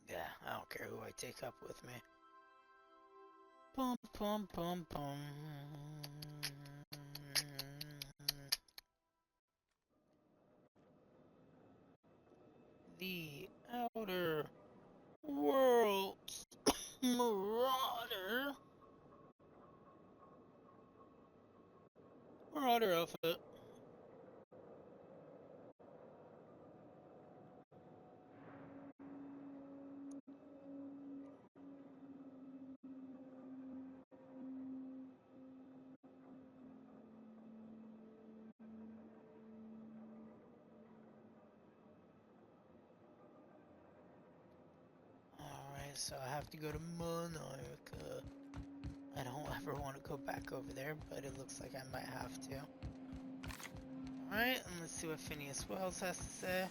Yeah, I don't care who I take up with me. Bum bum bum bum. The Outer Worlds Marauder. Marauder outfit. So I have to go to Monarch. I don't ever want to go back over there, but it looks like I might have to. Alright, and let's see what Phineas Wells has to say.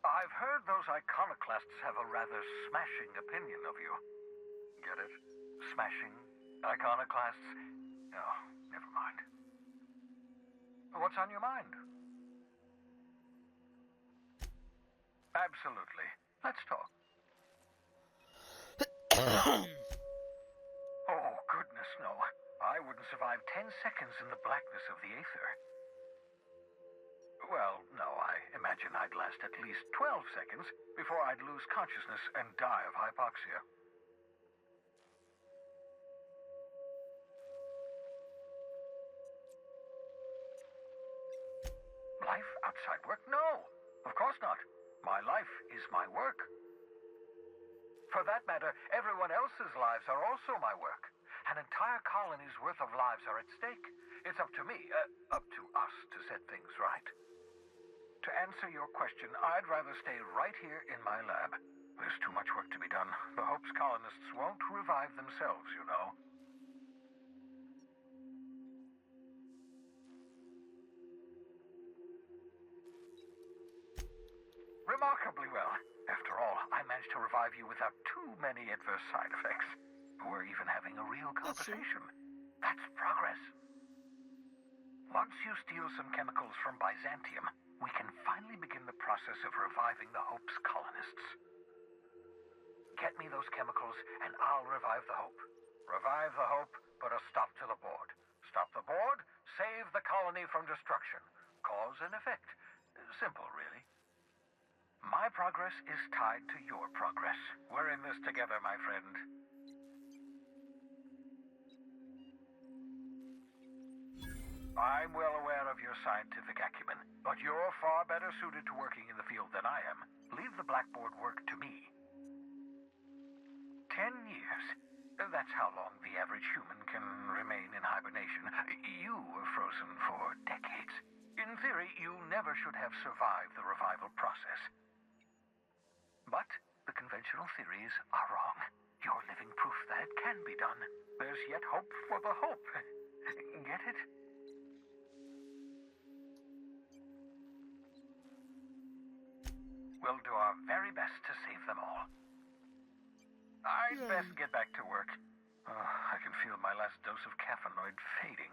I've heard those iconoclasts have a rather smashing opinion of you. Get it? Smashing? Iconoclasts? Oh, never mind. What's on your mind? Absolutely. Let's talk. Oh, goodness, no. I wouldn't survive 10 seconds in the blackness of the aether. Well, no, I imagine I'd last at least 12 seconds before I'd lose consciousness and die of hypoxia. Life outside work? No, of course not. My life is my work. For that matter, everyone else's lives are also my work. An entire colony's worth of lives are at stake. It's up to me, up to us to set things right. To answer your question, I'd rather stay right here in my lab. There's too much work to be done. The Hope's colonists won't revive themselves, you know. Remarkably well. After all, I managed to revive you without too many adverse side effects. We're even having a real conversation. That's progress. Once you steal some chemicals from Byzantium, we can finally begin the process of reviving the Hope's colonists. Get me those chemicals, and I'll revive the Hope. Revive the hope, put a stop to the board. Stop the board, save the colony from destruction. Cause and effect. Simple, really. My progress is tied to your progress. We're in this together, my friend. I'm well aware of your scientific acumen, but you're far better suited to working in the field than I am. Leave the blackboard work to me. 10 years. That's how long the average human can remain in hibernation. You were frozen for decades. In theory, you never should have survived the revival process. But the conventional theories are wrong. You're living proof that it can be done. There's yet hope for the hope. Get it? We'll do our very best to save them all. I'd best get back to work. I can feel my last dose of caffeinoid fading.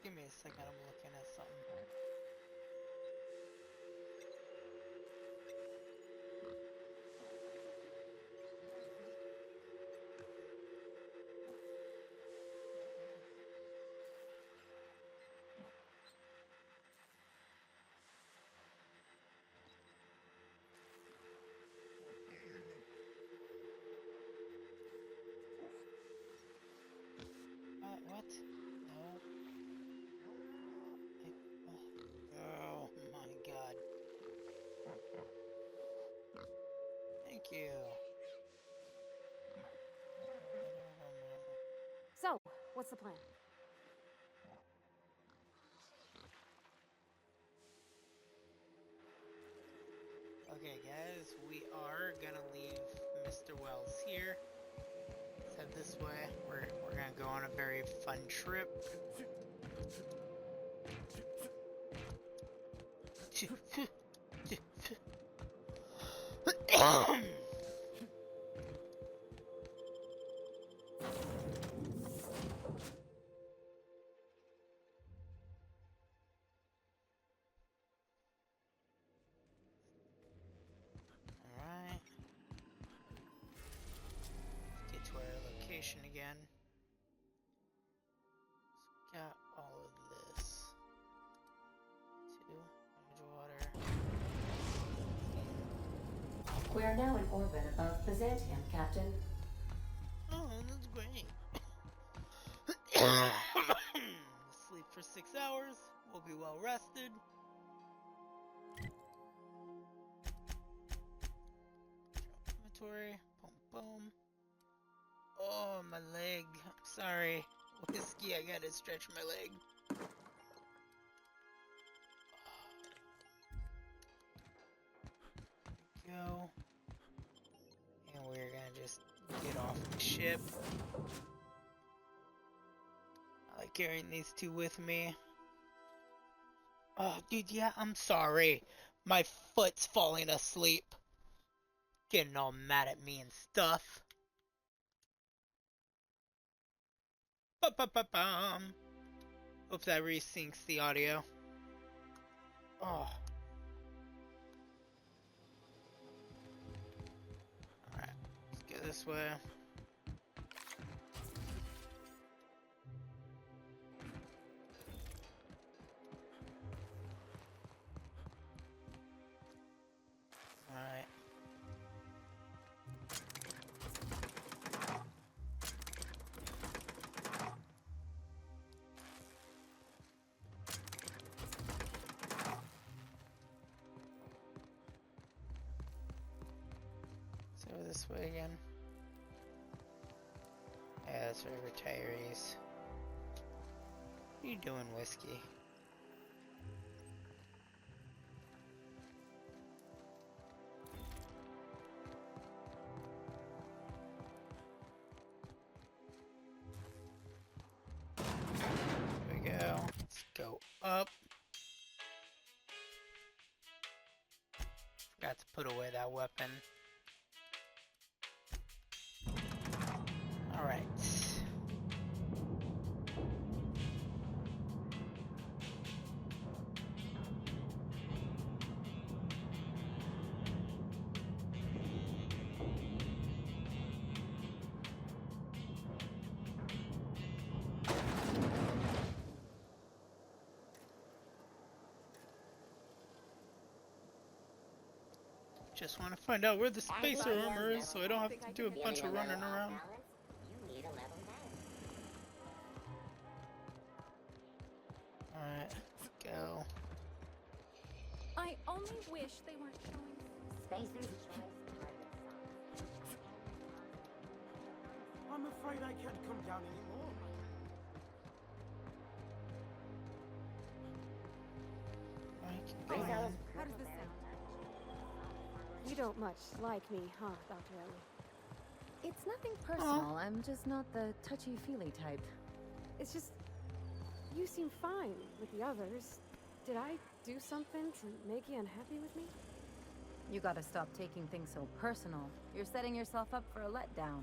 Give me a second, I'm looking at something. What? No. Oh my god. Thank you. So, what's the plan? Okay guys, we are gonna leave Mr. Wells here. Head this way. We're gonna go on a very fun trip. Alright. Get to our location again. So we got all of this. 2 water. We are now in orbit above Byzantium, Captain. Oh, that's great. Sleep for 6 hours. We'll be well rested. Inventory. Boom, boom. Oh, my leg. I'm sorry. Whiskey, I gotta stretch my leg. There we go. And we're gonna just get off the ship. I like carrying these two with me. Oh, dude, yeah, I'm sorry. My foot's falling asleep. Getting all mad at me and stuff. Ba-ba-ba-bum. Hope that resyncs the audio. Oh. Alright, let's go this way. Alright. So this way again. Yeah, that's for retirees. What are you doing, Whiskey? up. Forgot to put away that weapon. Alright. Just want to find out where the spacer armor is so I don't have to do a bunch of running around. Alright, let's go. I only wish they weren't showing Spacers. I'm afraid I can't come down anymore. How does this sound? You don't much like me, huh, Dr. Ellie? It's nothing personal. I'm just not the touchy-feely type. It's just, you seem fine with the others. Did I do something to make you unhappy with me? You gotta stop taking things so personal. You're setting yourself up for a letdown.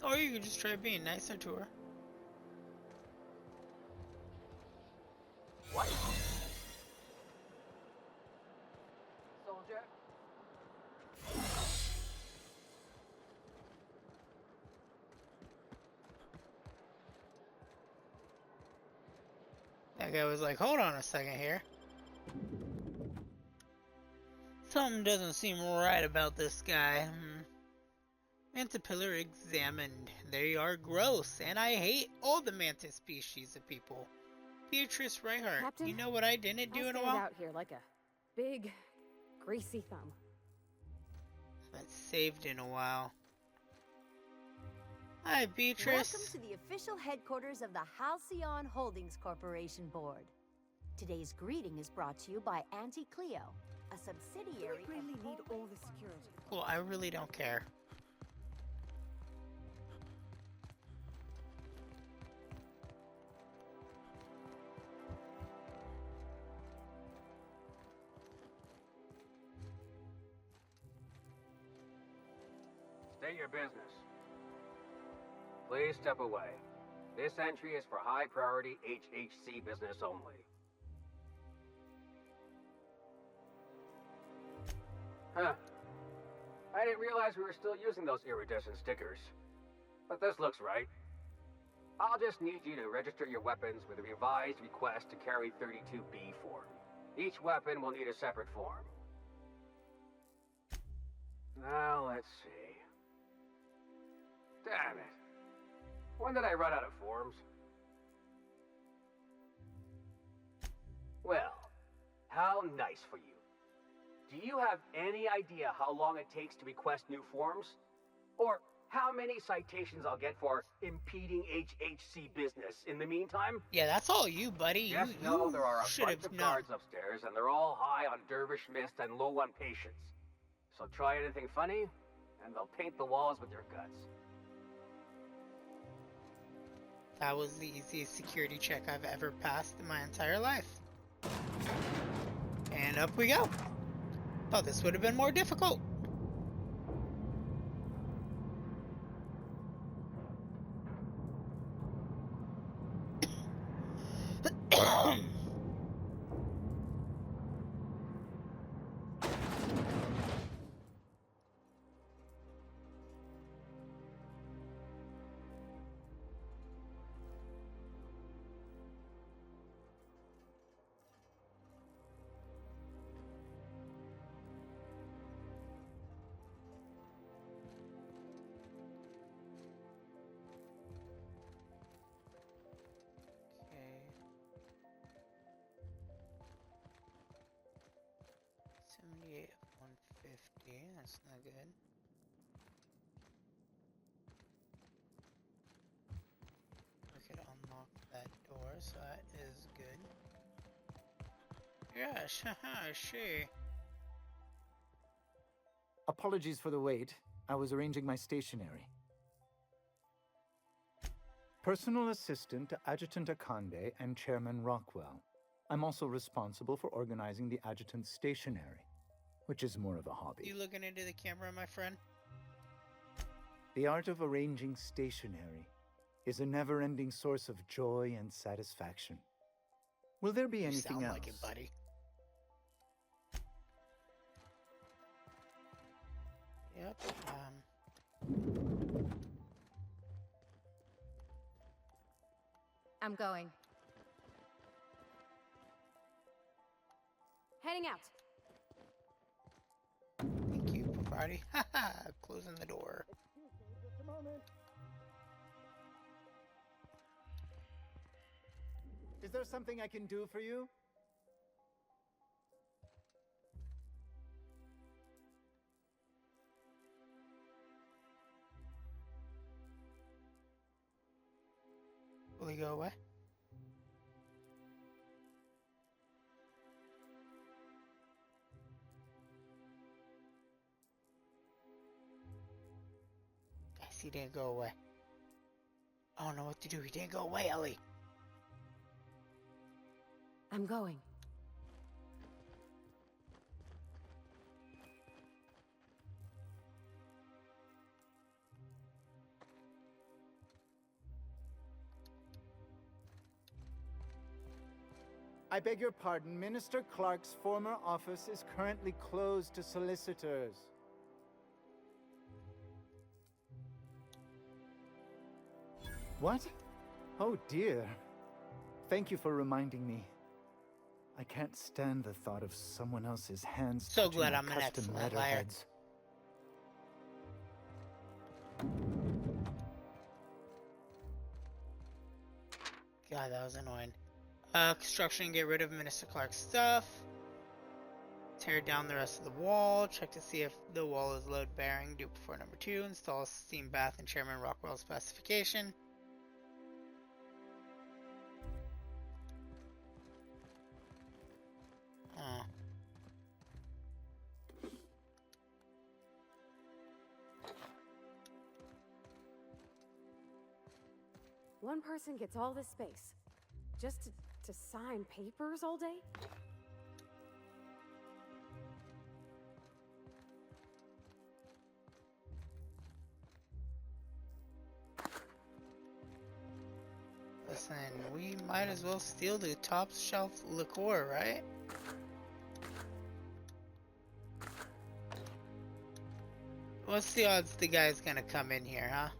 Or you could just try being nicer to her. What? Soldier? That guy was like, hold on a second here. Something doesn't seem right about this guy. Mantipillar examined. They are gross, and I hate all the mantis species of people. Beatrice Reinhardt, Captain, you know what I didn't do in a while? out here like a big, greasy thumb. That's saved in a while. Hi, Beatrice. Welcome to the official headquarters of the Halcyon Holdings Corporation Board. Today's greeting is brought to you by Auntie Cleo, a subsidiary. Do we really need all the security? Well, I really don't care. State your business. Please step away. This entry is for high priority HHC business only. Huh. I didn't realize we were still using those iridescent stickers. But this looks right. I'll just need you to register your weapons with a revised request to carry 32B form. Each weapon will need a separate form. Now, let's see. Damn it. When did I run out of forms? Well, how nice for you. Do you have any idea how long it takes to request new forms? Or how many citations I'll get for impeding HHC business in the meantime? Yeah, that's all you, buddy. Just you know there are a should bunch have of known. guards upstairs, and they're all high on dervish mist and low on patience. So try anything funny, and they'll paint the walls with your guts. That was the easiest security check I've ever passed in my entire life. And up we go. Thought this would have been more difficult. That's not good. We could unlock that door, so that is good. Yes, haha, I see. Apologies for the wait. I was arranging my stationery. Personal assistant to Adjutant Akande and Chairman Rockwell. I'm also responsible for organizing the adjutant's stationery, which is more of a hobby. You looking into the camera, my friend? The art of arranging stationery is a never-ending source of joy and satisfaction. Will there be anything else? Like it, buddy. Yep. I'm going. Heading out. Thank you, propriety. Haha, closing the door. Just a moment. Is there something I can do for you? Will he go away? Guys, he didn't go away. I don't know what to do. He didn't go away, Ellie. I'm going. I beg your pardon. Minister Clark's former office is currently closed to solicitors. What? Oh dear. Thank you for reminding me. I can't stand the thought of someone else's hands so touching glad my I'm an custom excellent liar. letterheads. God, that was annoying. Construction, get rid of Minister Clark's stuff. Tear down the rest of the wall. Check to see if the wall is load bearing. Do before number 2. Install a steam bath in Chairman Rockwell's specification. One person gets all this space. Just to sign papers all day? Listen, we might as well steal the top shelf liqueur, right? What's the odds the guy's gonna come in here, huh?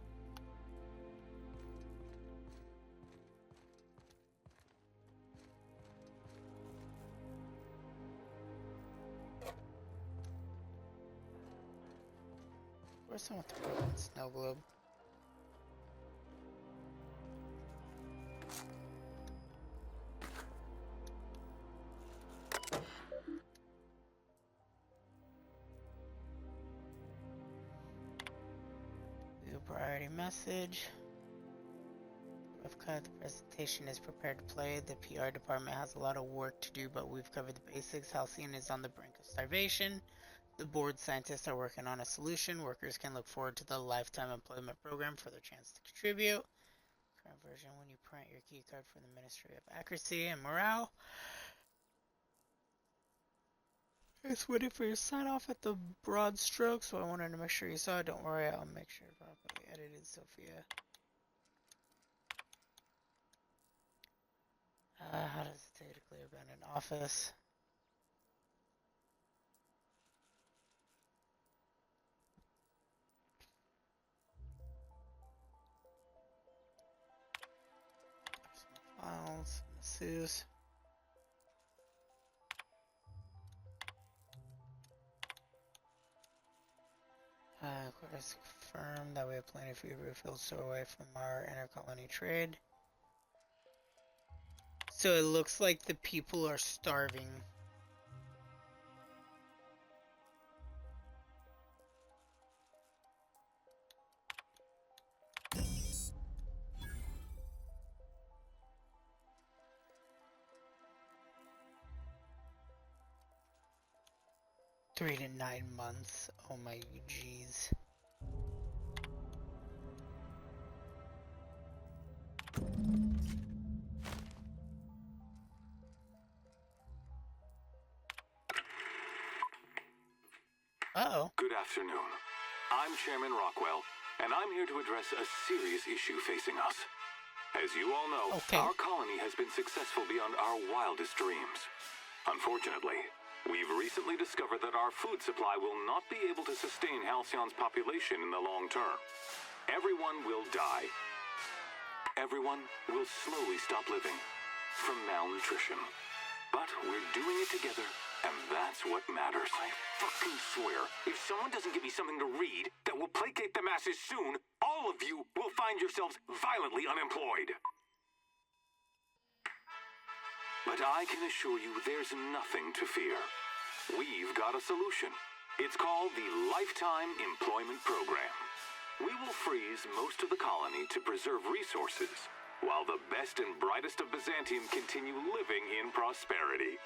Where's someone with the broken snow globe? View priority message. The presentation is prepared to play. The PR department has a lot of work to do, but we've covered the basics. Halcyon is on the brink of starvation. The board scientists are working on a solution. Workers can look forward to the lifetime employment program for their chance to contribute. Current version, when you print your key card for the Ministry of Accuracy and Morale. Just waiting for your sign off at the broad stroke, so I wanted to make sure you saw it. Don't worry, I'll make sure properly edited, Sophia. How does it take to clear abandoned office? Files, masseuse. Quotas confirmed that we have plenty of food refills stored away from our inter-colony trade. So it looks like the people are starving. 3 to 9 months. Oh my jeez. Uh-oh. Good afternoon. I'm Chairman Rockwell, and I'm here to address a serious issue facing us. As you all know, our colony has been successful beyond our wildest dreams. Unfortunately, we've recently discovered that our food supply will not be able to sustain Halcyon's population in the long term. Everyone will die. Everyone will slowly stop living from malnutrition. But we're doing it together, and that's what matters. I fucking swear, if someone doesn't give me something to read that will placate the masses soon, all of you will find yourselves violently unemployed. But I can assure you there's nothing to fear. We've got a solution. It's called the Lifetime Employment Program. We will freeze most of the colony to preserve resources, while the best and brightest of Byzantium continue living in prosperity.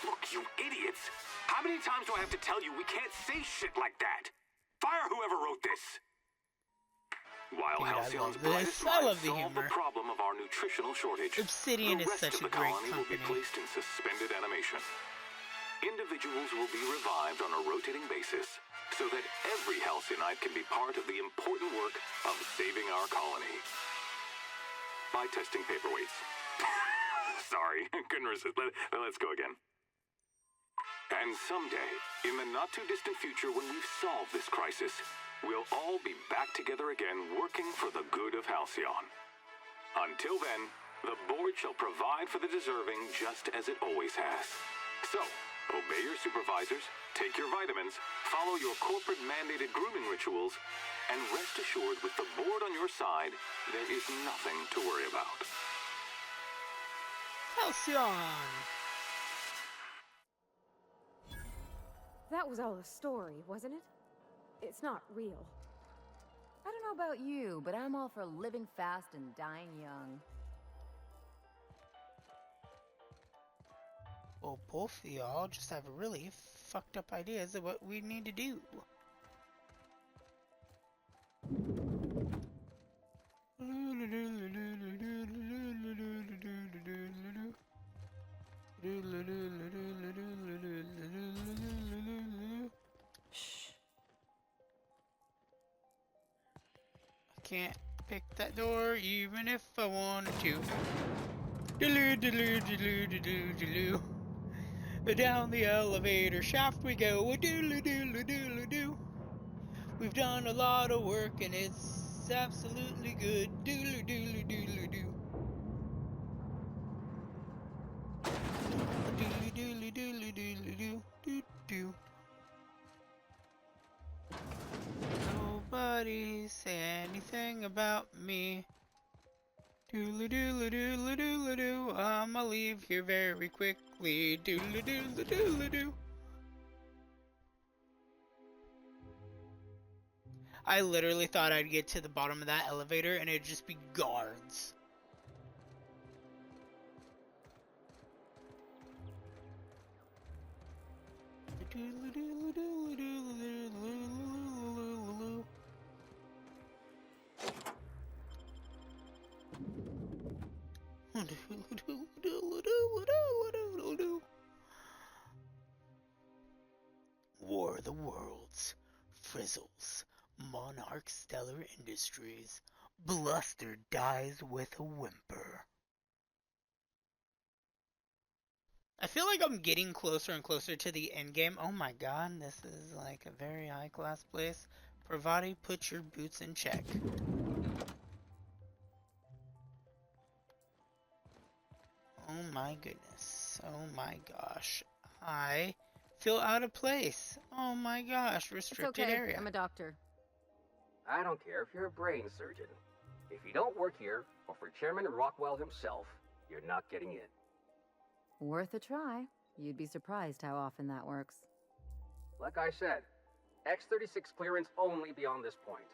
Look, you idiots! How many times do I have to tell you we can't say shit like that? Fire whoever wrote this! While Halcyon's brightest minds solve the problem of our nutritional shortage, Obsidian the rest of the colony will be placed in suspended animation. Individuals will be revived on a rotating basis, so that every Halcyonite can be part of the important work of saving our colony. By testing paperweights. Sorry, couldn't resist. Let's go again. And someday, in the not-too-distant future when we've solved this crisis, we'll all be back together again working for the good of Halcyon. Until then, the board shall provide for the deserving just as it always has. So, obey your supervisors, take your vitamins, follow your corporate-mandated grooming rituals, and rest assured with the board on your side, there is nothing to worry about. Halcyon! That was all a story, wasn't it? It's not real. I don't know about you, but I'm all for living fast and dying young. Well, both of y'all just have really fucked up ideas of what we need to do. Shh. I can't pick that door even if I wanted to. Down the elevator shaft we go. We've done a lot of work and it's absolutely good. Nobody say anything about me. I'ma leave here very quickly. I literally thought I'd get to the bottom of that elevator and it'd just be guards. War of the Worlds, Frizzles, Monarch Stellar Industries, Bluster dies with a whimper. I feel like I'm getting closer and closer to the end game. Oh my god, this is like a very high class place. Pravati, put your boots in check. Oh my goodness. Oh my gosh. I feel out of place. Oh my gosh, restricted it's okay. area. I'm a doctor. I don't care if you're a brain surgeon. If you don't work here, or for Chairman Rockwell himself, you're not getting in. Worth a try. You'd be surprised how often that works. Like I said, X-36 clearance only beyond this point.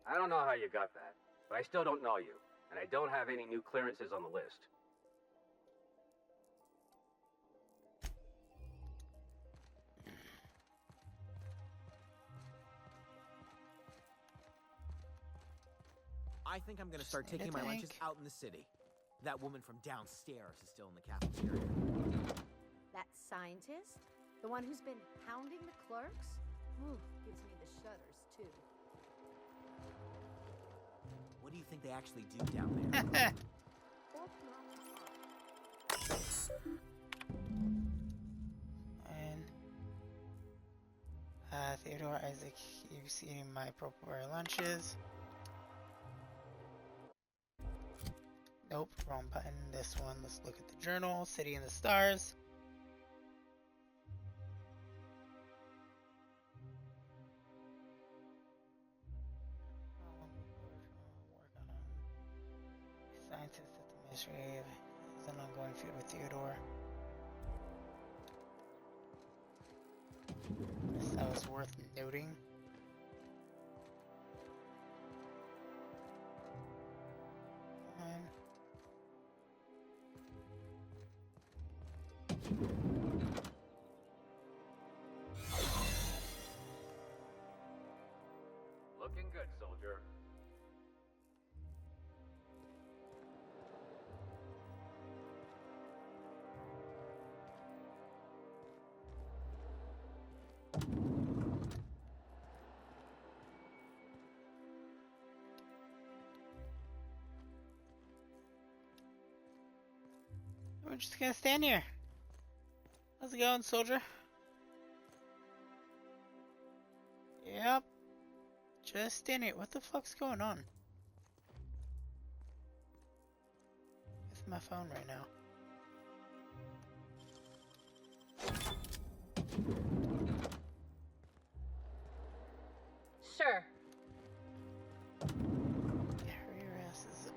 I don't know how you got that, but I still don't know you, and I don't have any new clearances on the list. I think I'm gonna start taking my lunches out in the city. That woman from downstairs is still in the cafeteria. That scientist? The one who's been hounding the clerks? Ooh, gives me the shudders, too. What do you think they actually do down there? And Theodore, Isaac, keeps eating my purple-rare lunches. Nope, wrong button. This one. Let's look at the journal. City in the Stars. Scientist at the Ministry is an ongoing feud with Theodore. That was worth noting. Looking good, soldier. We're just gonna stand here. How's it going, soldier? Yep. Just stand here. What the fuck's going on with my phone right now? Sure. Hurry your asses up.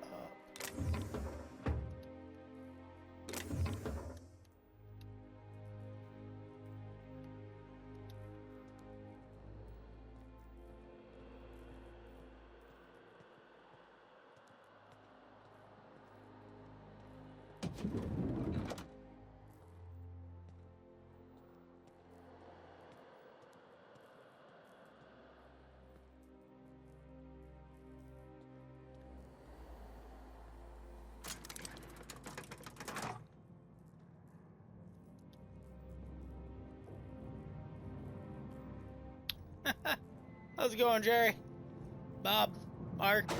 How's it going, Jerry? Bob? Mark?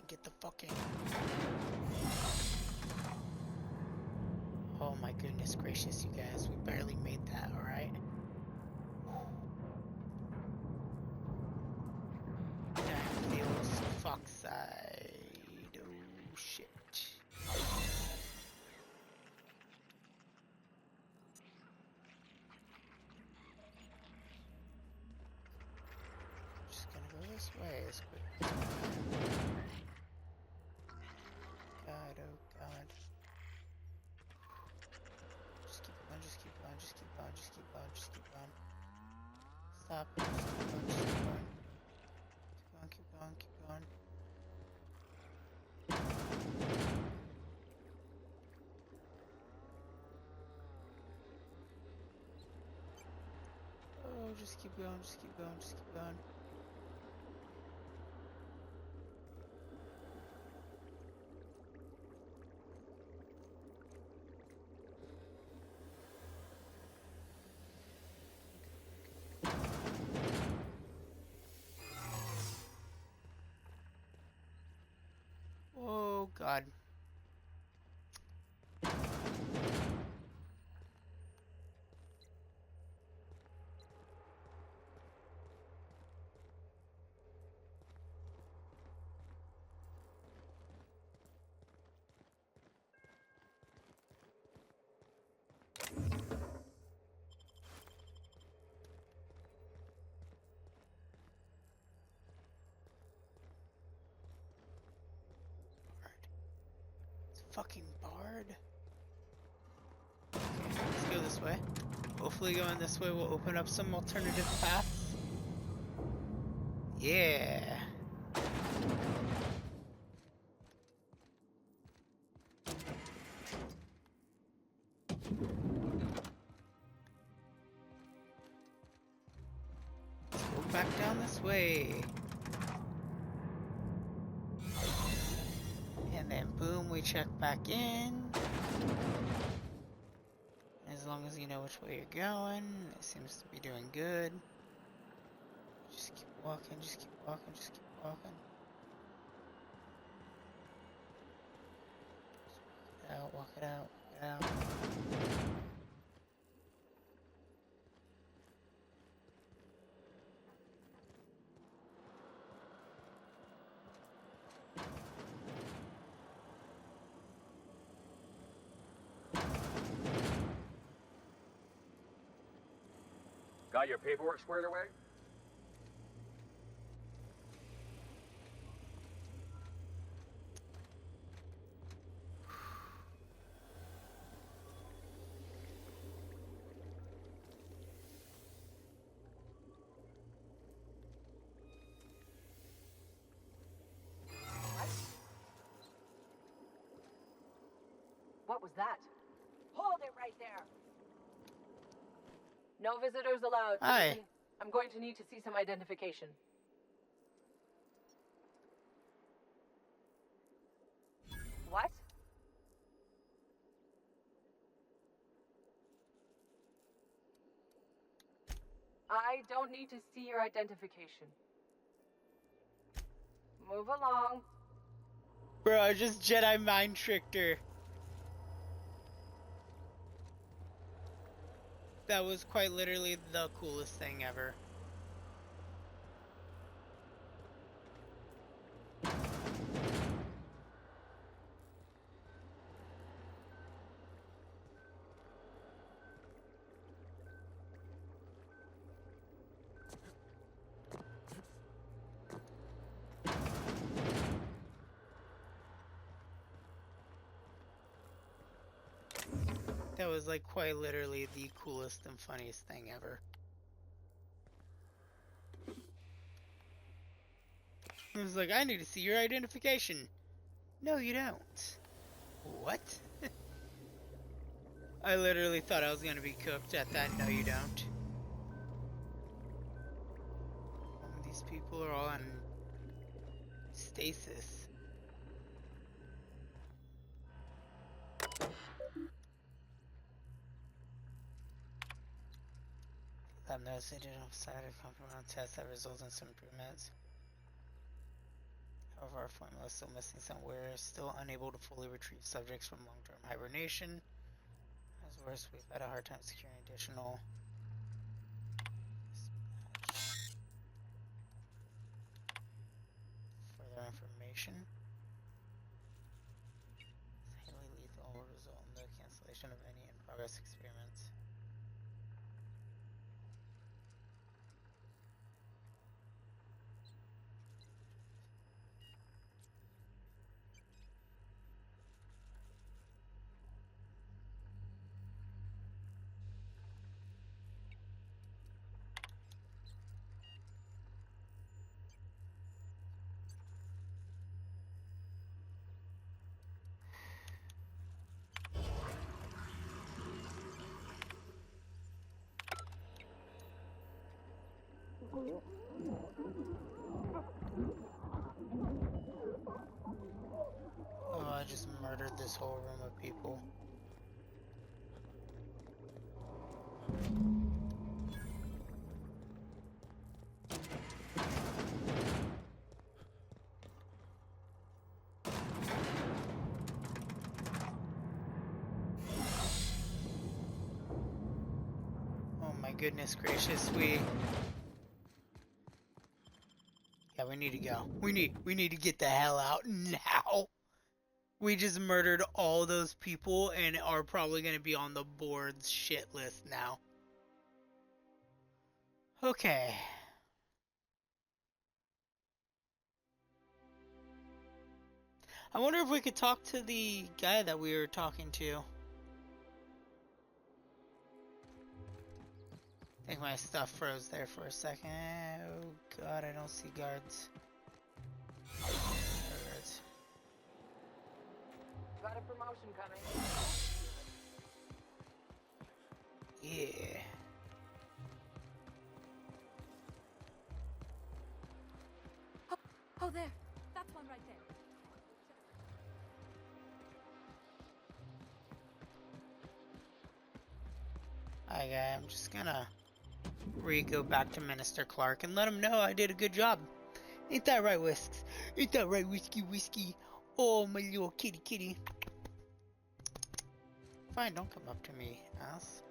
Get the fucking. Oh my goodness gracious, you guys. We barely made that, alright? Dimethyl sulfoxide. Oh shit. Just gonna go this way as quick as God, oh God. Just keep going, just keep going, just keep going, just keep going, just keep going. Stop, just keep going, just keep going. Keep going, keep going, keep going. Oh, just keep going, just keep going, just keep going. Oh God. Fucking barred. Okay, let's go this way. Hopefully going this way will open up some alternative paths. Yeah. Let's go back down this way. And then boom, we check back in. As long as you know which way you're going, it seems to be doing good. Just keep walking, just keep walking, just keep walking. Just walk it out, walk it out, walk it out. Got your paperwork squared away? What was that? Hold it right there! No visitors allowed. Hi. Timothy. I'm going to need to see some identification. What? I don't need to see your identification. Move along. Bro, I just Jedi mind tricked her. That was quite literally the coolest thing ever. That was like quite literally the coolest and funniest thing ever. It was like, I need to see your identification. No, you don't. What? I literally thought I was gonna be cooked at that. No, you don't. These people are all on stasis. Lab notes they did offside a compound test that results in some improvements. However, our formula is still missing some. We're still unable to fully retrieve subjects from long-term hibernation. As worse, we've had a hard time securing additional further information. It's highly lethal will result in the cancellation of any in-progress experiments. Oh, I just murdered this whole room of people. Oh my goodness gracious, yeah, we need to go. We need to get the hell out now. We just murdered all those people and are probably going to be on the board's shit list now. Okay. I wonder if we could talk to the guy that we were talking to. I think my stuff froze there for a second. Oh god, I don't see guards. transmission coming. Yeah. Oh, there. That's one right there. I'm just gonna go back to Minister Clark and let him know I did a good job. Ain't that right, Whisks? Ain't that right, Whiskey? Oh, my little kitty. Fine, don't come up to me, ass.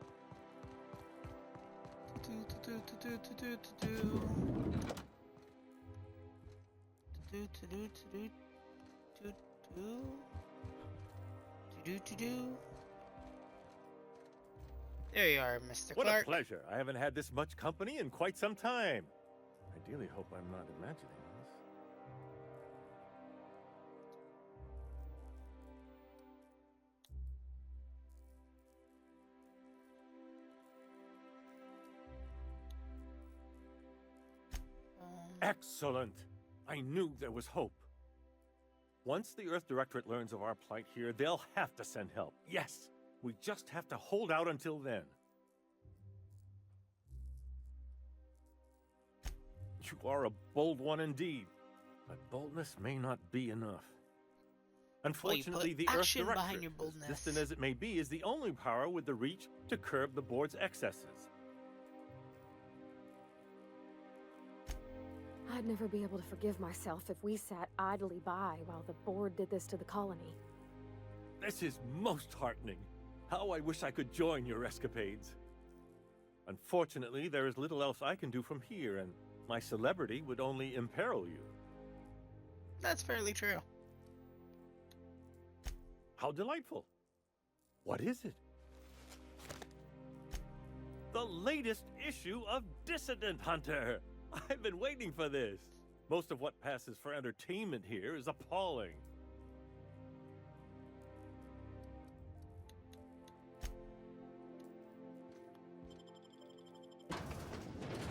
There you are, Mr. Clark. What a pleasure. I haven't had this much company in quite some time. I dearly hope I'm not imagining this. Excellent! I knew there was hope. Once the Earth Directorate learns of our plight here, they'll have to send help. Yes! We just have to hold out until then. You are a bold one indeed, but boldness may not be enough. Unfortunately, the Earth Directorate, as distant as it may be, is the only power with the reach to curb the board's excesses. I'd never be able to forgive myself if we sat idly by while the board did this to the colony. This is most heartening. How I wish I could join your escapades. Unfortunately, there is little else I can do from here, and my celebrity would only imperil you. That's fairly true. How delightful. What is it? The latest issue of Dissident Hunter! I've been waiting for this. Most of what passes for entertainment here is appalling.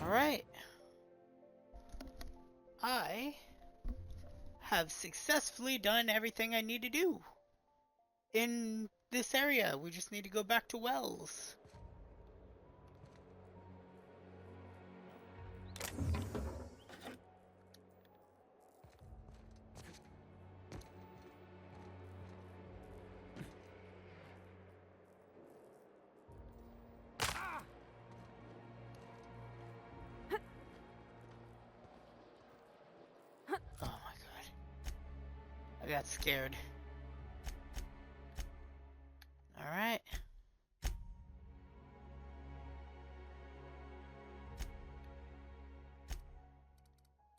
Alright. I have successfully done everything I need to do in this area. We just need to go back to Wells. I got scared. Alright.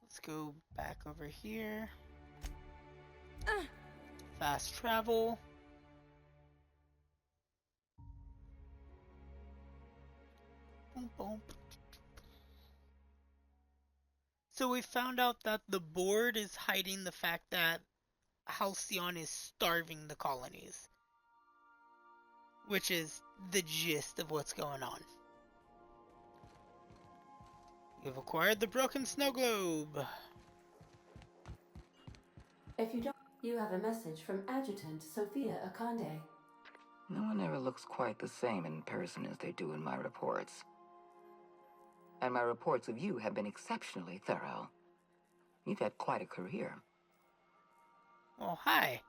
Let's go back over here. Fast travel. Boom, boom. So we found out that the board is hiding the fact that Halcyon is starving the colonies, which is the gist of what's going on. You've acquired the broken snow globe. If you don't, you have a message from Adjutant Sophia Akande. No one ever looks quite the same in person as they do in my reports. And my reports of you have been exceptionally thorough. You've had quite a career. Oh, hi.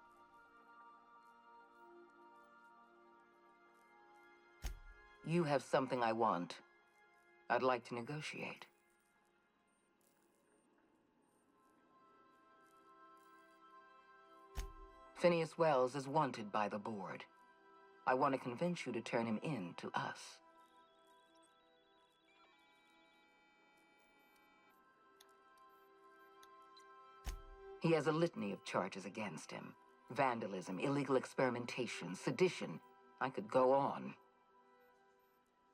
You have something I want. I'd like to negotiate. Phineas Wells is wanted by the board. I want to convince you to turn him in to us. He has a litany of charges against him. Vandalism, illegal experimentation, sedition. I could go on.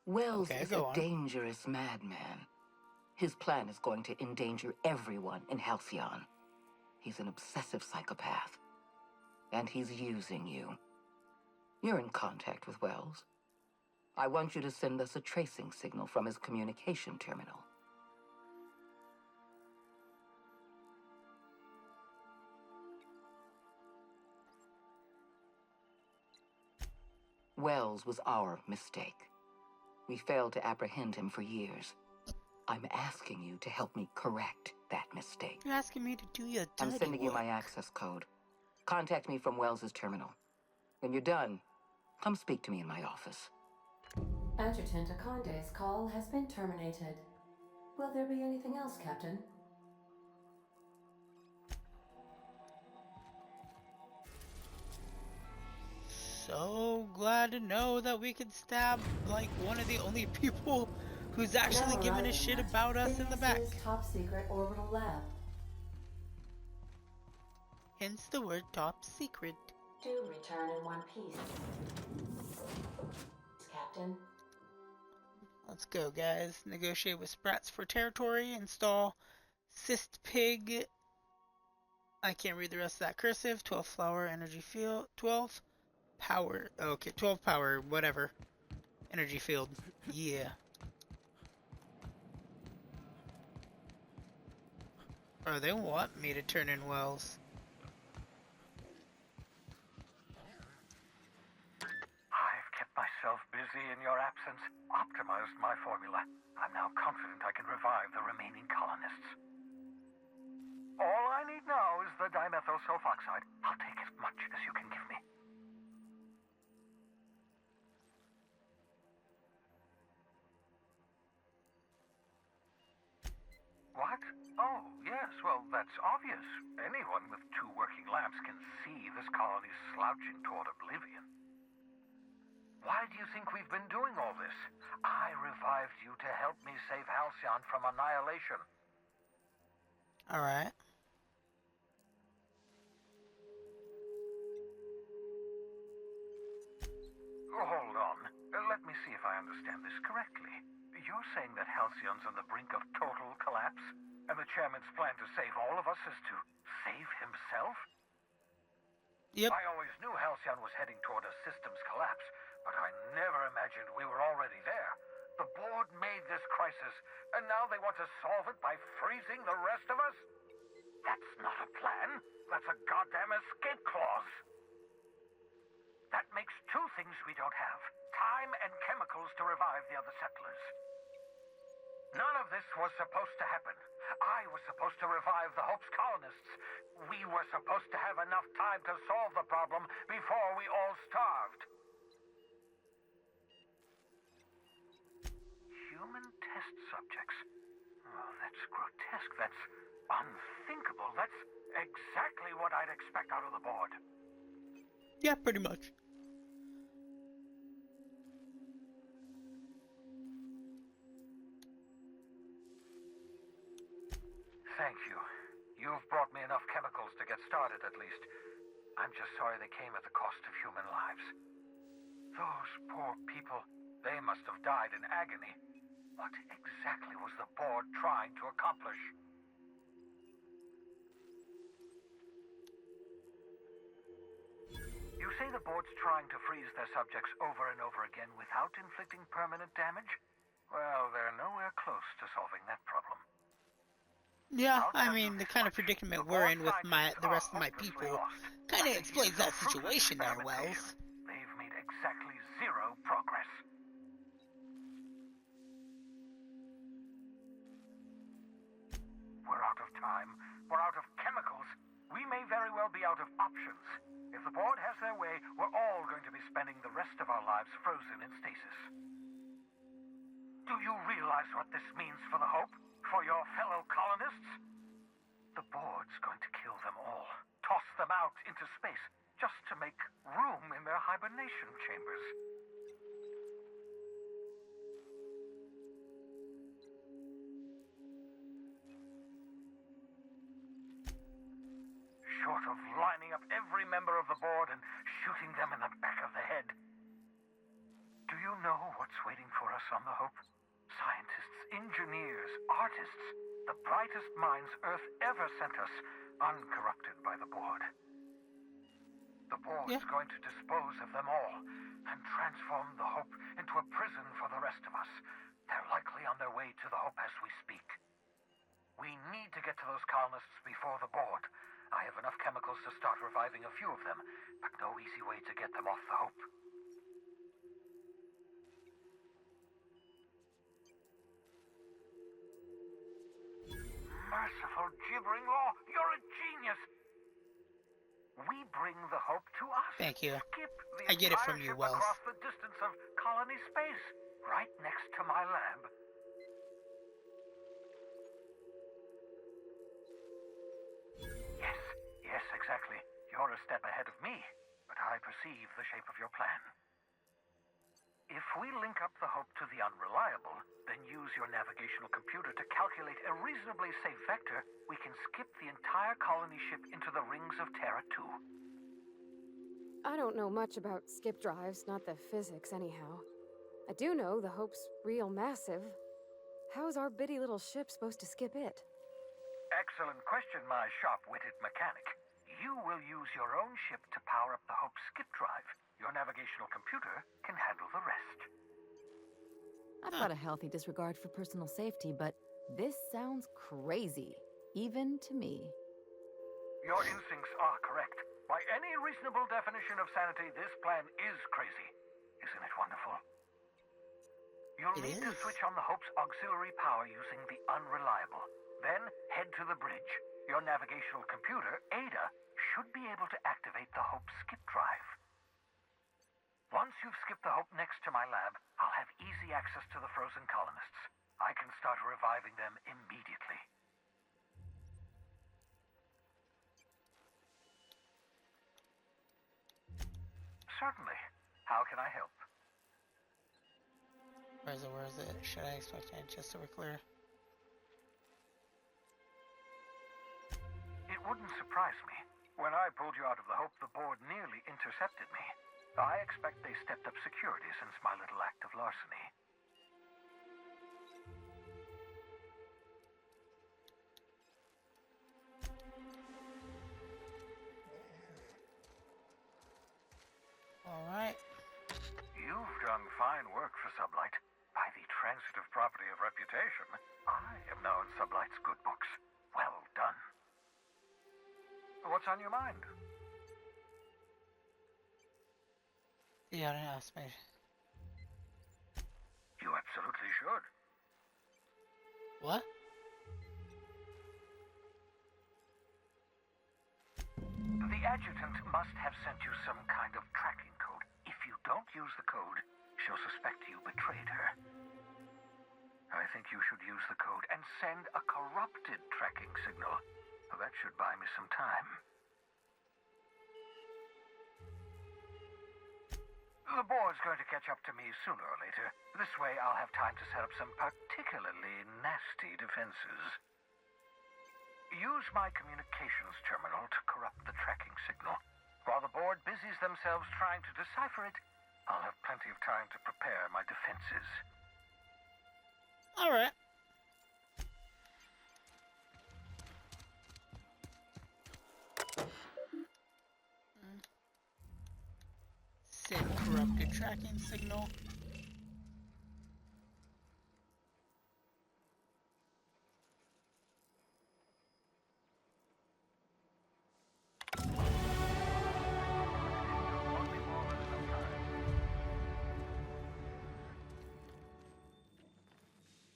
Wells is a dangerous madman. His plan is going to endanger everyone in Halcyon. He's an obsessive psychopath. And he's using you. You're in contact with Wells. I want you to send us a tracing signal from his communication terminal. Wells was our mistake. We failed to apprehend him for years. I'm asking you to help me correct that mistake. You're asking me to do your dirty I'm sending you work. my access code. Contact me from Wells's terminal. When you're done, come speak to me in my office. Adjutant Akonde's call has been terminated. Will there be anything else, Captain? So glad to know that we could stab like one of the only people who's actually giving a shit about us in the back. Top secret orbital lab. Hence the word top secret. Do return in one piece. Captain. Let's go, guys. Negotiate with Sprats for territory. Install cyst pig. I can't read the rest of that cursive. 12 flower energy field. 12 power. Okay, 12 power. Whatever. Energy field. Yeah. Oh, they want me to turn in Wells. I've kept myself busy in your absence, optimized my formula. I'm now confident I can revive the remaining colonists. All I need now is the dimethyl sulfoxide. I'll take as much as you can give me. What? Oh, yes, well, that's obvious. Anyone with 2 working labs can see this colony's slouching toward oblivion. Why do you think we've been doing all this? I revived you to help me save Halcyon from annihilation. Alright. Hold on. Let me see if I understand this correctly. You're saying that Halcyon's on the brink of total collapse, and the chairman's plan to save all of us is to save himself? Yep. I always knew Halcyon was heading toward a systems collapse, but I never imagined we were already there. The board made this crisis, and now they want to solve it by freezing the rest of us? That's not a plan. That's a goddamn escape clause. That makes 2 things we don't have. Time and chemicals to revive the other settlers. None of this was supposed to happen. I was supposed to revive the Hope's colonists. We were supposed to have enough time to solve the problem before we all starved. Human test subjects. Oh, that's grotesque. That's unthinkable. That's exactly what I'd expect out of the board. Yeah, pretty much. Thank you. You've brought me enough chemicals to get started, at least. I'm just sorry they came at the cost of human lives. Those poor people, they must have died in agony. What exactly was the board trying to accomplish? You say the board's trying to freeze their subjects over and over again without inflicting permanent damage? Well, they're nowhere close to solving that problem. Yeah, I mean, the kind of predicament we're in with the rest of my people kind of explains that situation there, Wells. They've made exactly 0 progress. We're out of time. We're out of chemicals. We may very well be out of options. If the board has their way, we're all going to be spending the rest of our lives frozen in stasis. Do you realize what this means for the Hope? For your fellow colonists? The board's going to kill them all. Toss them out into space, just to make room in their hibernation chambers. Short of lining up every member of the board and shooting them in the back of the head. Do you know what's waiting for us on the Hope? Scientists, engineers, artists, the brightest minds Earth ever sent us, uncorrupted by the board. The board's going to dispose of them all and transform the Hope into a prison for the rest of us. They're likely on their way to the Hope as we speak. We need to get to those colonists before the board. I have enough chemicals to start reviving a few of them, but no easy way to get them off the Hope. Merciful gibbering law, you're a genius! We bring the hope to us. Thank you. Skip the I get it from you, ship Wells. across the distance of colony space, right next to my lab. Yes, exactly. You're a step ahead of me, but I perceive the shape of your plan. If we link up the hope to the unreliable, then use your navigational computer to calculate a reasonably safe vector, we can skip the entire colony ship into the rings of Terra 2. I don't know much about skip drives, not the physics anyhow. I do know the Hope's real massive. How's our bitty little ship supposed to skip it? Excellent question, my sharp-witted mechanic. You will use your own ship to power up the Hope's skip drive. Your navigational computer can handle the rest. I've got a healthy disregard for personal safety, but this sounds crazy, even to me. Your instincts are correct. By any reasonable definition of sanity, this plan is crazy. Isn't it wonderful? You'll need to switch on the Hope's auxiliary power using the unreliable. Then head to the bridge. Your navigational computer, Ada, should be able to activate the Hope's skip drive. Once you've skipped the Hope next to my lab, I'll have easy access to the frozen colonists. I can start reviving them immediately. Certainly. How can I help? Where is it? Should I expect an just over clear? It wouldn't surprise me. When I pulled you out of the Hope, the board nearly intercepted me. I expect they stepped up security since my little act of larceny. Alright. You've done fine work for Sublight. By the transitive property of reputation, I am now in Sublight's good books. Well done. What's on your mind? Yeah, don't ask me. You absolutely should. What? The adjutant must have sent you some kind of tracking code. If you don't use the code, she'll suspect you betrayed her. I think you should use the code and send a corrupted tracking signal. That should buy me some time. The board's going to catch up to me sooner or later. This way I'll have time to set up some particularly nasty defenses. Use my communications terminal to corrupt the tracking signal. While the board busies themselves trying to decipher it, I'll have plenty of time to prepare my defenses. Alright. Send corrupted tracking signal.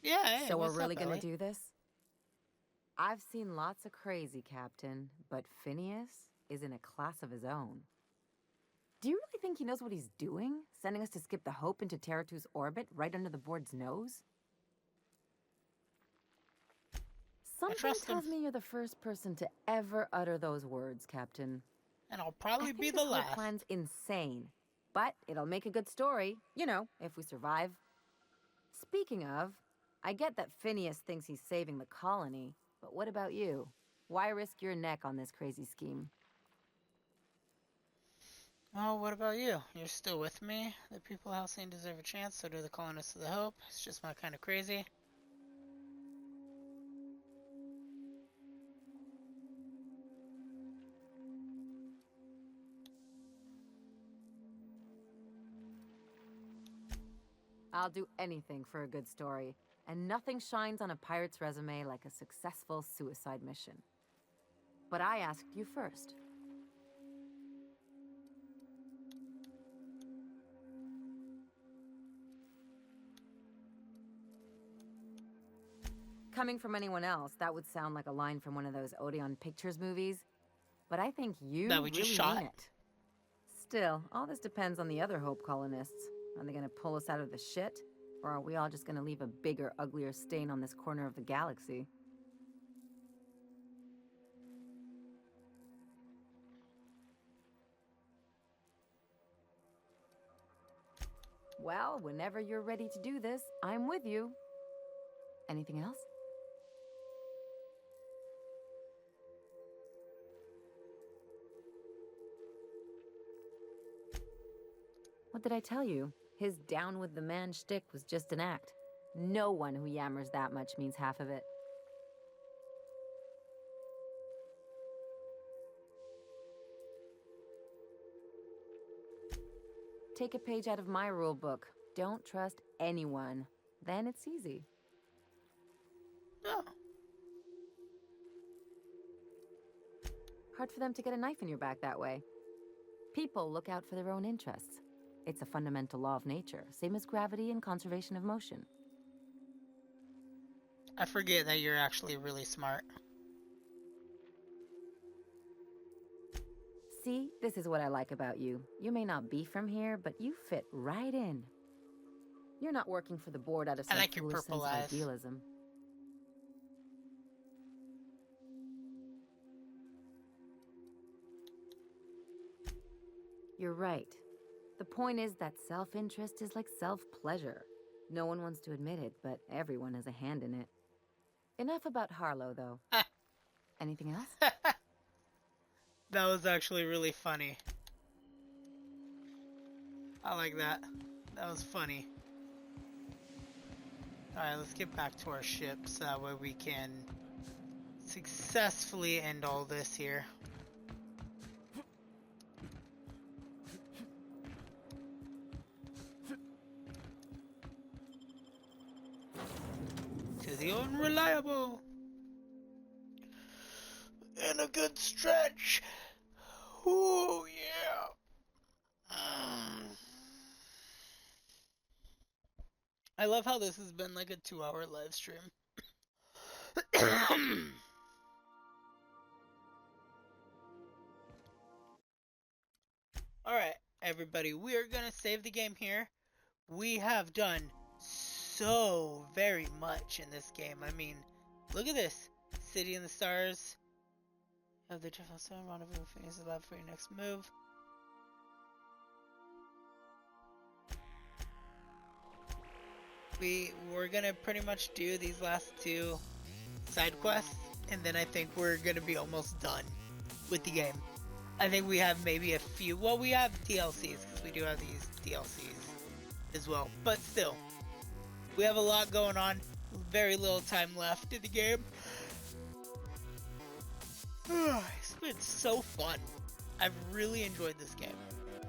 Yeah, hey, so we're what's really up, gonna Ellie? do this? I've seen lots of crazy, Captain, but Phineas is in a class of his own. Do you really think he knows what he's doing? Sending us to skip the Hope into Terra 2's orbit right under the board's nose? Something tells me you're the first person to ever utter those words, Captain. And I'll probably I be think the this whole last. plan's insane, but it'll make a good story, you know, if we survive. Speaking of, I get that Phineas thinks he's saving the colony, but what about you? Why risk your neck on this crazy scheme? Well, what about you? You're still with me? The people of Halcyon deserve a chance, so do the colonists of the Hope. It's just my kind of crazy. I'll do anything for a good story, and nothing shines on a pirate's resume like a successful suicide mission. But I asked you first. Coming from anyone else, that would sound like a line from one of those Odeon Pictures movies. But I think you that we just really shot. mean it. Still, all this depends on the other Hope colonists. Are they gonna pull us out of the shit? Or are we all just gonna leave a bigger, uglier stain on this corner of the galaxy? Well, whenever you're ready to do this, I'm with you. Anything else? What did I tell you? His down with the man shtick was just an act. No one who yammers that much means half of it. Take a page out of my rule book. Don't trust anyone. Then it's easy. Oh. Hard for them to get a knife in your back that way. People look out for their own interests. It's a fundamental law of nature, same as gravity and conservation of motion. I forget that you're actually really smart. See, this is what I like about you. You may not be from here, but you fit right in. You're not working for the board out of some foolish sense of idealism. You're right. The point is that self-interest is like self-pleasure. No one wants to admit it, but everyone has a hand in it. Enough about Harlow, though. Anything else? That was actually really funny. I like that. That was funny. Alright, let's get back to our ship so that way we can successfully end all this here. To the unreliable. And a good stretch. Oh yeah. I love how this has been like a 2-hour live stream. Alright, everybody, we are gonna save the game here. We have done so very much in this game. I mean, look at this. City in the Stars. Have the Jeff rendezvous with Phineas alive for your next move. We're gonna pretty much do these last 2 side quests, and then I think we're gonna be almost done with the game. I think we have maybe a few. Well, we have DLCs because we do have these DLCs as well. But still, we have a lot going on. Very little time left in the game. It's been so fun. I've really enjoyed this game,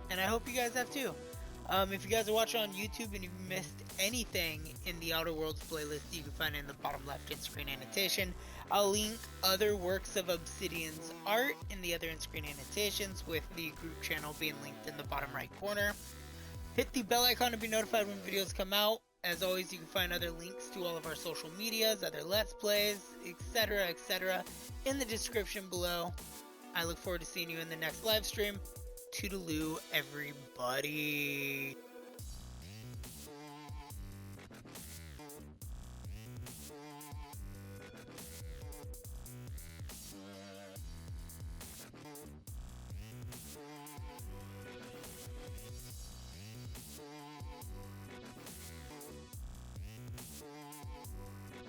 and I hope you guys have too. If you guys are watching on YouTube and you've missed anything in the Outer Worlds playlist, you can find it in the bottom left in-screen annotation. I'll link other works of Obsidian's art in the other in-screen annotations, with the group channel being linked in the bottom right corner. Hit the bell icon to be notified when videos come out. As always, you can find other links to all of our social medias, other Let's Plays, etc., in the description below. I look forward to seeing you in the next live stream. Toodaloo, everybody.